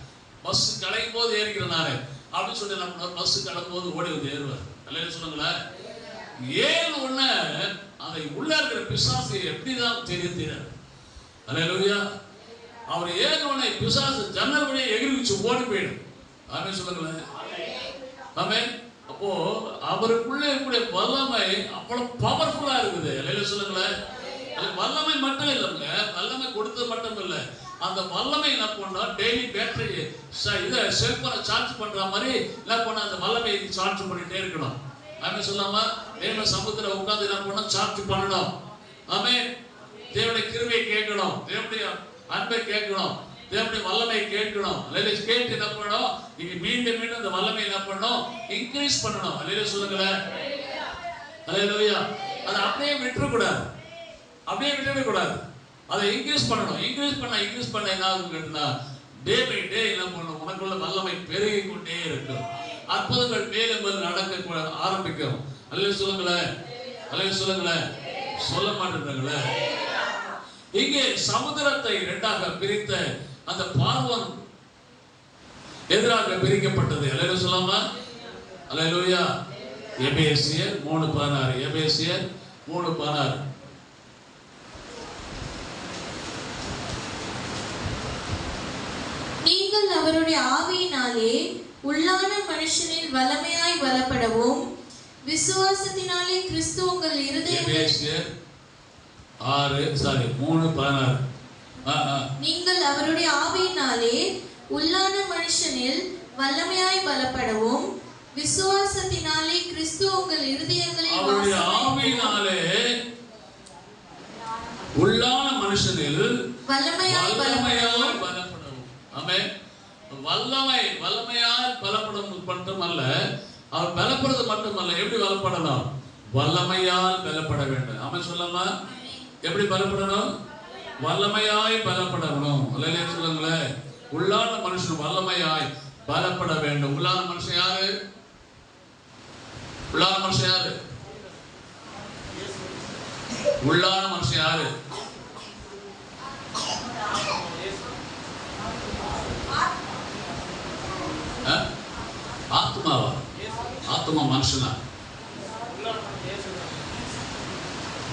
பஸ் கலையும் போது ஏறிக்கிறேன் நானு அப்படின்னு சொல்லி என்ன பண்ணுவார்? பஸ் கலக்கும் போது ஓடி ஏறுவார். அல்லையா? சொல்லுங்களேன். ஏழு ஒண்ணு அதை உள்ள இருக்கிற பிசாசு எப்படிதான் தெரியாது. அல்லேலூயா. அவர் ஏறின பிசாசு ஜன்னல் வழியை எகிரிச்சு ஓடி போயிடும். ஆமென். சொல்லுங்களேன். ஆமென். அப்போ அவருக்குள்ள இருக்கக்கூடிய வல்லமை அவ்வளவு பவர்ஃபுல்லா இருக்குது. அல்லேலூயா. சொல்லுங்களேன். வல்லமை மட்டும் இல்லைங்க, வல்லமை கொடுத்தது மட்டும் இல்லை, அந்த வல்லமை என்ன பண்ணா டெய்லி பேட்டரி இதை செல்போனை சார்ஜ் பண்ற மாதிரி என்ன பண்ண அந்த வல்லமையை சார்ஜ் பண்ணிட்டே இருக்கணும். ஆமே. சொல்லாம தேவ சமுத்திர உட்கார்ந்து என்ன பண்ண? சார்ஜ் பண்ணணும். ஆமே. தேவனுடைய கிருபையை கேட்கணும், தேவனுடைய அன்பை கேட்கணும், தேவனுடைய வல்லமை கேட்கணும். அல்லேலூயா. கேட்டு என்ன பண்ணணும்? நீங்க மீண்டும் மீண்டும் அந்த வல்லமை என்ன பண்ணணும்? இன்க்ரீஸ் பண்ணணும். அல்லேலூயா. சொல்லுங்களேன். அல்லேலூயா. அதை அப்படியே விட்டுறக்கூடாது. அப்படியே விட்டுடக்கூடாது. அதை இன்க்ரீஸ் பண்ணணும். இன்க்ரீஸ் பண்ண என்ன ஆகும் கேட்டா டே பை டே என்ன பண்ணணும்? உனக்குள்ள வல்லமை பெருகி கொண்டே இருக்கும். அற்புதங்கள் மேலும் மேலும் நடக்க ஆரம்பிக்கும். அல்லேலூயா. சொல்லுங்களேன். அல்லேலூயா. சொல்லுங்களேன். சொல்ல மாட்டேங்கிறாங்களே. இங்கே சமுத்திரத்தை இரண்டாக பிரித்த அந்த பார்வோன் எதிராக பிரிக்கப்பட்டது. அல்லேலூயா. சொல்லாமா? அல்லேலூயா. எபேசியர் 3:16. எபேசியர் 3:16. நீங்கள் அவருடைய ஆவியினாலே உள்ளான மனுஷனில் வல்லமையாய் பலப்படவும் விசுவாசத்தினாலே கிறிஸ்து உங்கள் இருதயங்களில் 3:16. நீங்கள் அவருடைய ஆவியினாலே உள்ளான மனுஷனில் வல்லமையாய் பலப்படவும் விசுவாசத்தினாலே கிறிஸ்து உங்கள் இருதயங்களில் அவருடைய ஆவியினாலே உள்ளான மனுஷனில் வல்லமையாய் பலப்படவும். ஆமென். வல்லமையால் பலப்படும் மட்டுமல்ல, அவர் பலப்படுறது மட்டுமல்ல, எப்படி பலப்படணும்? வல்லமையால் பலப்பட வேண்டும். ஆமென். சொல்லாமா? எப்படி பலப்படணும்? வல்லமையாய் பலப்படணும். அல்லேலூயா. சொல்லுங்களேன். உள்ளான மனுஷன் வல்லமையாய் பலப்பட வேண்டும். உள்ளான மனுஷன் யாரு? உள்ளான மனுஷன் யாரு? உள்ளான மனுஷன் யாரு? ஆத்மாவா? ஆத்மா மனுஷனா?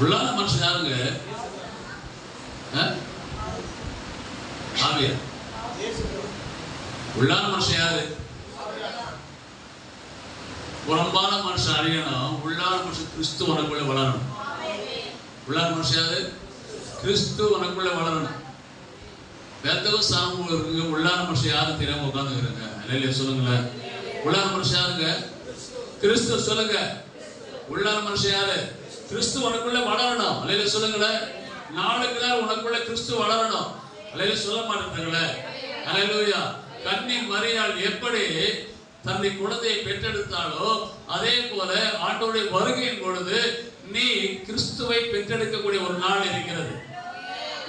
உள்ளான மனுஷன் யாருங்க? ஆவியா? உள்ளான மனுஷன் யாரு? புறம்பான மனுஷன் அழியணும், உள்ளான மனுஷன் கிறிஸ்து உனக்குள்ள வளரணும். உள்ளான மனுஷன் யாரு? கிறிஸ்து உனக்குள்ள வளரணும். வேதவ சாமம் இருக்குங்க. உள்ளான மனுஷன் யாரும் தெரியாம உட்காந்துக்கிறங்க. அல்லேலூயா. சொல்லுங்களேன். உள்ளான மனுஷன் யாருங்க? கிறிஸ்து. சொல்லுங்க. உள்ளான மனுஷன் யாரு? கிறிஸ்து உனக்குள்ள வளரணும். அல்லேலூயா. சொல்லுங்களேன். நாளுக்கு நாள் உனக்குள்ள கிறிஸ்து வளரணும். அல்லேலூயா. சொல்ல மாட்டேங்கிறீங்களே. அல்லேலூயா. கன்னி மரியாள் எப்படி தன்னை குழந்தையை பெற்றெடுத்தாலோ அதே போல ஆண்டவருடைய வருகையின் பொழுது நீ கிறிஸ்துவை பெற்றெடுக்கக்கூடிய ஒரு நாள் இருக்கிறது.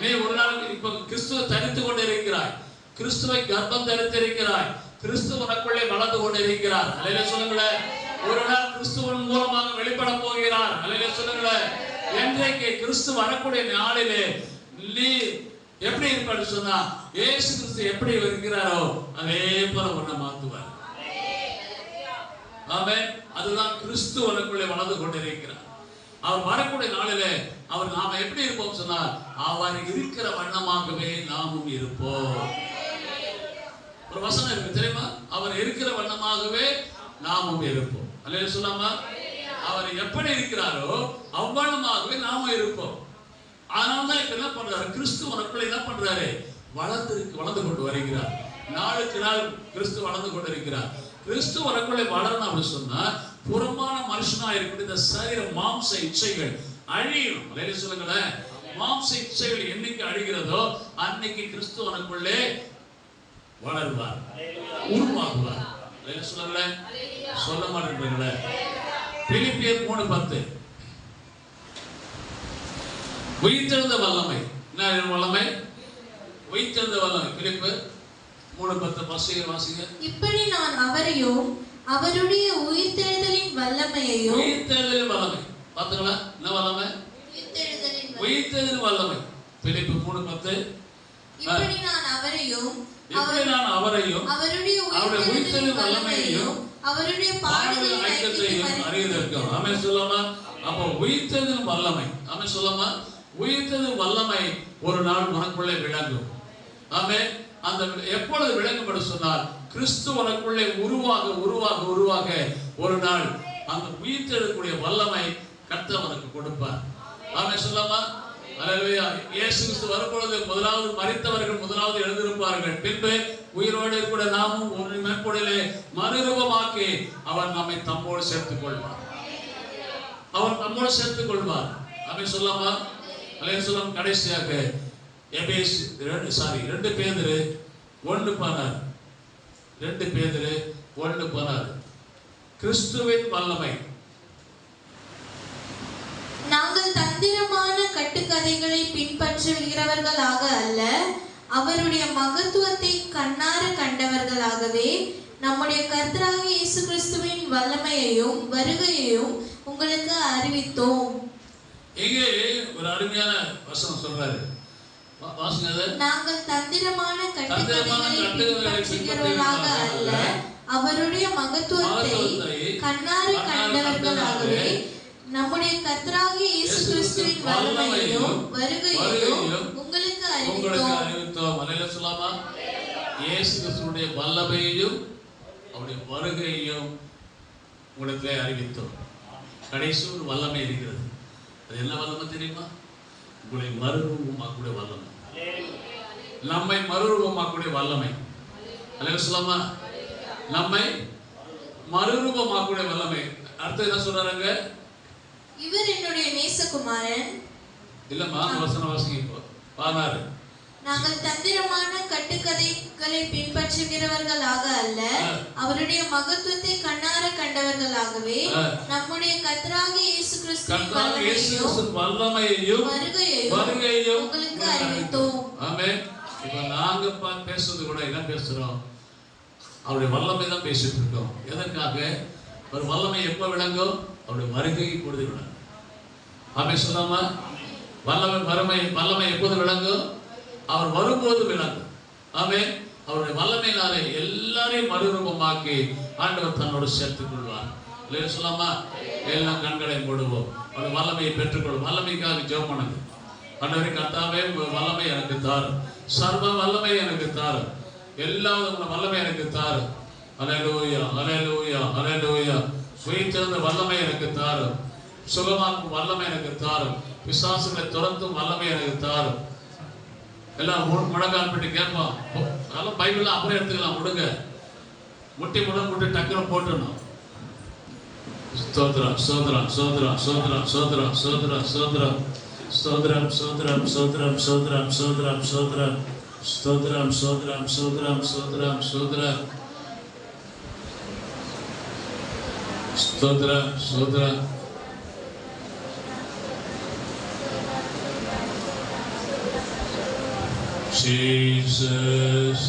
நீ ஒரு நாள் இப்ப கிறிஸ்துவை தரித்து கொண்டு இருக்கிறாய், கிறிஸ்துவை கர்ப்பம் தரித்திருக்கிறாய். கிறிஸ்து உனக்குள்ளே வளர்ந்து கொண்டு இருக்கிறார். அல்லேலூயா சொல்லுங்களேன். ஒரு நாள் கிறிஸ்துவின் மூலமாக வெளிப்பட போகிறார். அல்லேலூயா சொல்லுங்களேன். என்றைக்கு கிறிஸ்து வரக்கூடிய நாளிலே நீ எப்படி இருப்பான்னு சொன்னா, இயேசு கிறிஸ்து எப்படி இருக்கிறாரோ அதே போல உன்னை மாத்துவார். ஆமென். அதுதான் கிறிஸ்து உனக்குள்ளே வளர்ந்து கொண்டிருக்கிறார். அவர் வரக்கூடிய நாளிலே அவர் நாம எப்படி இருப்போம் சொன்னா, அவர் இருக்கிற வண்ணமாகவே நாமும் இருப்போம். ஒரு வசனம் இருக்கு தெரியுமா? அவர் இருக்கிற வண்ணமாகவே நாமும் இருப்போம். அல்லேலூயா சொல்லாமா? அவர் எப்படி இருக்கிறாரோ அவ்வளமாகவே நாம இருப்போம். அதனால்தான் இப்ப என்ன பண்றாரு, கிறிஸ்து உனக்குள்ள என்ன பண்றாரு, வளர்ந்து கொண்டு வருகிறார். நாளுக்கு நாள் கிறிஸ்து வளர்ந்து கொண்டு இருக்கிறார். கிறிஸ்து உனக்குள்ளே வளரணும் அப்படின்னு சொன்னா, புறமான மனுஷனா இருக்கக்கூடிய இந்த சரீர மாம்ச இச்சைகள் அழியணும். அல்லேலூயா சொல்லுங்களேன். மாம்ச இச்சைகள் என்னைக்கு அழிகிறதோ அன்னைக்கு கிறிஸ்து உனக்குள்ளே வளருவார், உருவாகுவார். அல்லேலூயா சொல்லுங்களேன். சொல்ல மாட்டேங்கிறீங்களே. பிலிப்பியர் 3:10 உயிர்த்தெழுந்த வல்லமை. என்ன வல்லமை? உயிர்த்தெழுந்த வல்லமை. பிலிப்பு 3:10 வாசிங்க. இப்படி நான் அவரையும் அவருடைய உயிர்த்தெழுதலின் வல்லமையையும். உயிர்த்தெழுதலின் வல்லமை பாத்தீங்களா? என்ன வல்லமை? உயிர்த்தெழுதலின் வல்லமை. பிலிப்பு 3:10 இப்படி நான் அவரையும் அவருடைய உயிர்த்தெழுதலின் வல்லமையையும் அவருடைய பாடுகளின் ஐக்கியத்தையும் அறிவதற்கும். ஆமென் சொல்லாமா? அப்ப உயிர்த்தெழுதலின் வல்லமை. ஆமென் சொல்லாமா? உயிர்த்தெழுதலின் வல்லமை ஒரு நாள் உனக்குள்ளே விளங்கும். ஆமென். அந்த எப்பொழுது விளங்கும் சொன்னால், கிறிஸ்து உனக்குள்ளே உருவாக உருவாக உருவாக ஒரு நாள் அந்த உயிர்த்தெழக்கூடிய வல்லமை கர்த்தர் உனக்கு கொடுப்பார். ஆமென் சொல்லாமா? அல்லேலூயா. இயேசு கிறிஸ்து வரும்பொழுது முதலாவது மரித்தவர்கள் முதலாவது எழுந்திருப்பார்கள். பின்பு உயிரோடு கூட நாமும் ஒரு மேற்பொழிலே மறுரூபமாக்கி அவர் நம்மை தம்மோடு சேர்த்துக் கொள்வார். அவர் நம்மோடு சேர்த்துக் கொள்வார். ஆமென் சொல்லாமா? அல்லேலூயா சொல்லாம். கடைசியாக 2 பேதுரு 1:16 2 பேதுரு 1:16 கிறிஸ்துவின் வல்லமை. நாங்கள் தந்திரமான கட்டுக்கதைகளை பின்பற்றுகிறவர்களாக அல்ல, அவருடைய மகத்துவத்தை கண்ணார கண்டவர்களாகவே நம்முடைய கர்த்தராகிய இயேசு கிறிஸ்துவின் வல்லமையையும் வருகையையும் உங்களுக்கு அறிவித்தோம். இங்கே ஒரு அருமையான வசனம் சொல்றாரு. நாங்கள் தந்திரமான கட்டுக்கதைகளை பின்பற்றுகிறவர்களாக அல்ல, அவருடைய மகத்துவத்தை கண்ணார கண்டவர்களாகவே நம்முடைய கர்த்தராகிய இயேசு கிறிஸ்துவின் வல்லமையையும் வருகையையும் உங்களுக்கு அறிவித்தோம். அல்லேலூயா சொல்லாமா? இயேசு கிறிஸ்துவின் வல்லமையையும் அவருடைய வருகையையும் உங்களுக்கு அறிவித்தோம். கடைசி ஒரு வல்லமை இருக்கிறது. அது என்ன வல்லமை தெரியுமா? உங்களை மறுரூபமாக்கூடிய வல்லமை, நம்மை மறுரூபமாக்கூடிய வல்லமை. அல்லேலூயா சொல்லாமா? நம்மை மறுரூபமாக்கூடிய வல்லமை. அடுத்து என்ன சொல்றாங்க? இவர் என்னுடைய நேசகுமாரன். இல்லம்மா, வசனம் வாசிங்க. இப்போ 16 நாங்கள் தந்திரமான கட்டுக்கதைகளை பின்பற்றுகிறவர்களாக அல்ல, அவருடைய மகத்துவத்தை கண்ணார கண்டவர்களாகவே நம்முடைய கர்த்தராகிய இயேசு கிறிஸ்துவின் வல்லமையையும் வருகையையும் உங்களுக்கு அறிவித்தோம். ஆமென். இப்போ நாங்க பேசுறது கூட என்ன பேசுறோம்? அவருடைய வல்லமை தான் பேசிட்டு இருக்கோம். எதற்காக? ஒரு வல்லமை எப்ப விளங்கும்? அவருடைய வருகை பொழுது விளங்கும். ஆமென் சொல்லாமா? வல்லமை எப்போது விளங்கும்? அவர் வரும்போது விளங்கும். ஆமென். அவருடைய வல்லமையினாலே எல்லாரையும் மறுரூபமாக்கி ஆண்டவர் தன்னோடு சேர்த்துக் கொள்வார். இல்லையா சொல்லாமா? எல்லாம் கண்களை மூடுவோம். அவருடைய வல்லமையை பெற்றுக்கொள்ளும். வல்லமைக்காக ஜெபம் பண்ணுங்க. ஆண்டவரே கர்த்தாவே, வல்லமை எனக்கு தாரும், சர்வ வல்லமை எனக்கு தாரும், எல்லா விதமான வல்லமை எனக்கு தாரும். அல்லேலூயா, அல்லேலூயா, அல்லேலூயா. உயிர்த்தெழுந்த வல்லமை எனக்கு தாரும், சுகமாக்கும் வல்லமை எனக்கு தாரும், பிசாசுகளை துரத்தும் வல்லமை எனக்கு தாரும். எல்லாம் முழங்கால் பிட்டு கேட்போம். அதெல்லாம் பைபிள் அப்புறம் எடுத்துக்கலாம். முடுங்க முட்டி முட்டி டக்குனு போட்டுடணும். ஸ்தோத்திரம், ஸ்தோத்திரம், ஸ்தோத்திரம், ஸ்தோத்திரம், ஸ்தோத்திரம், ஸ்தோத்திரம், ஸ்தோத்திரம், ஸ்தோத்திரம், ஸ்தோத்திரம், ஸ்தோத்திரம், ஸ்தோத்திரம், ஸ்தோத்திரம், ஸ்தோத்திரம், ஸ்தோத்திரம், ஸ்தோத்திரம், ஸ்தோத்திரம், ஸ்தோத்திரம், ஸ்தோத்திரம், ஸ்தோத்திரம், ஸ்தோத்திரம். Jesus.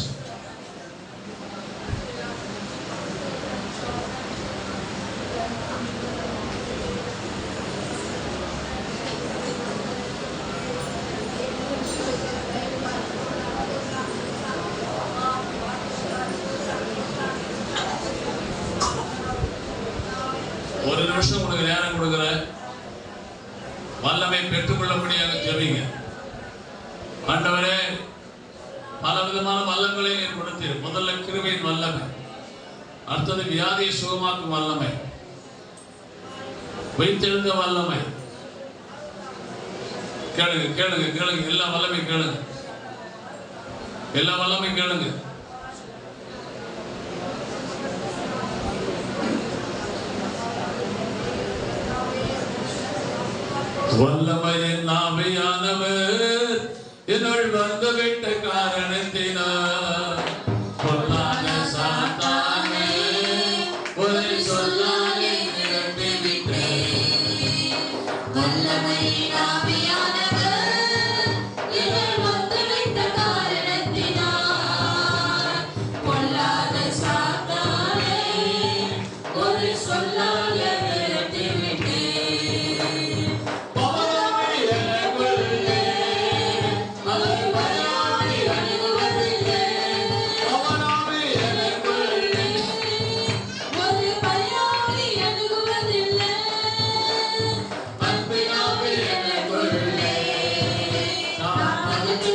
கொடுக்கிறேன். வல்லமை பெற்றுக்கொள்ளபடியாக ஜெபிங்க. ஆண்டவரே, பல விதமான வல்லங்களை நீர் கொடுத்தீர். முதல்ல கிருபையின் வல்லமை, அடுத்தது வியாதியை சுகமாக்கும் வல்லமை, வைத்தெழுந்த வல்லமை. கேளுங்க கேளுங்க கேளுங்க, எல்லா வல்லமை கேளுங்க, எல்லா வல்லமை கேளுங்க. வல்லமையின் ஆவியானவர் என்னுள் வந்துவிட்ட காரணத்தினார் பொல்லாத சாத்தானை ஒரு சொல்லாலே விரட்டி விட்டேன். வல்லமையின் ஆவியானவர் என்னுள் வந்துவிட்ட காரணத்தினார் பொல்லாத சாத்தானை ஒரு சொல்லாலே விரட்டி விட்டேன். பவராமி எனக்குள்ளே அவர் பயானை அணுகுவதில்லை. பவராமி எனக்குள்ளே ஒரு பயானை அணுகுவதில்லை. அன்பினாமி எனக்குள்ளே நான் மகிழ்ச்சி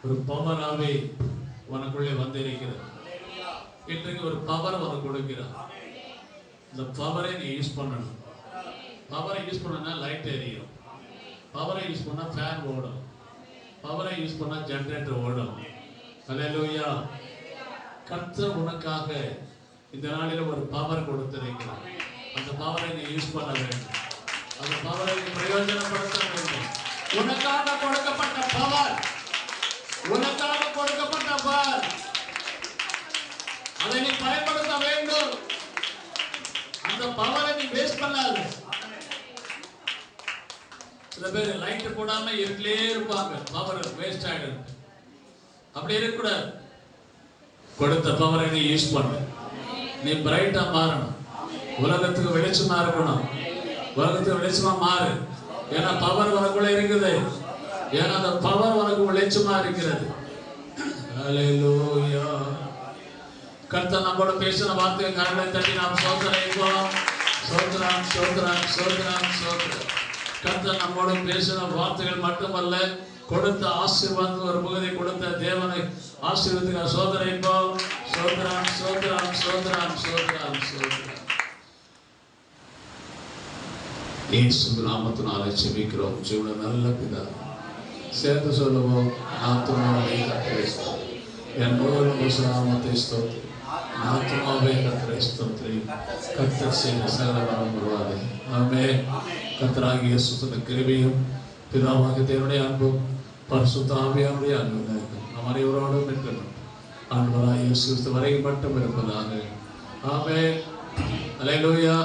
ஒரு பவராகவே உனக்குள்ளே வந்திருக்கிறது. இன்றைக்கு ஒரு பவர் உனக்கு கொடுக்கிறார். இந்த பவரை நீ யூஸ் பண்ணணும். பவரை யூஸ் பண்ணனா லைட் எரியும், பவரை யூஸ் பண்ணா ஃபேன் ஓடும், பவரை யூஸ் பண்ணா ஜெனரேட்டர் ஓடும். அல்லேலூயா. கர்த்தர் உனக்காக இந்த நாளில் ஒரு பவர் கொடுத்திருக்கிறார். அந்த பவரை நீ யூஸ் பண்ண வேண்டும். அந்த பவரை நீ பிரயோஜனப்படுத்த வேண்டும். உனக்காக கொடுக்கப்பட்ட பவர், உனக்காக கொடுக்கப்பட்ட பவர், அதை நீ பயன்படுத்த வேண்டும். அந்த பவரை நீ வேஸ்ட் பண்ணாத. சில பேர் லைட் போடாம இருட்டிலே இருப்பாங்க, பவர் வேஸ்ட் ஆயிடும். அப்படி இருக்கக்கூடாது. கொடுத்த பவரை நீ யூஸ் பண்ணு. நீ பிரைட்டா மாறணும். உலகத்துக்கு வெளிச்சமா இருக்கணும். உலகத்துக்கு வெளிச்சமா மாறு. ஏன்னா பவர் உனக்குள்ள இருக்குது. ஏன்னா அந்த பவர் உனக்கு வெளிச்சமா இருக்கிறது. ஹல்லேலூயா. கர்த்தர் நம்மோட பேசின வார்த்தையை கரங்களை தட்டி நாம் சோதனைப்போம். சோதரம் சோதரம் சோதரம் சோதரம். கர்த்தர் நம்மோட பேசின வார்த்தைகள் மட்டுமல்ல, கொடுத்த ஆசீர்வாதம் ஒரு பகுதி கொடுத்த தேவனை ஆசீர்வதிக்க சோதனைப்போம். சோதரம் சோதரம் சோதரம் சோதரம் சோதரம். இயேசு நாமத்தினாலே ஜெபிக்கிறோம். ஜீவன நல்ல பிதா. சேர்ந்து சொல்லுவோம். ஆத்துமாவே கர்த்தரை ஸ்தோத்திரி. என் முழு நாமத்தை ஸ்தோத்திரி. ஆத்துமாவே கர்த்தரை ஸ்தோத்திரி. கர்த்தர் செய்த சகல வரம் வருவாதே. ஆமென். கர்த்தராகிய இயேசுவின் கிருபையும் பிதாவாகிய தேவனுடைய அன்பும் பரிசுத்த ஆவியானுடைய அன்பும் நம் அனைவரோடும் இருக்கட்டும். ஆண்டவராகிய இயேசு கிறிஸ்து வரை மட்டும் இருப்பதாக. ஆமென். அல்லேலூயா.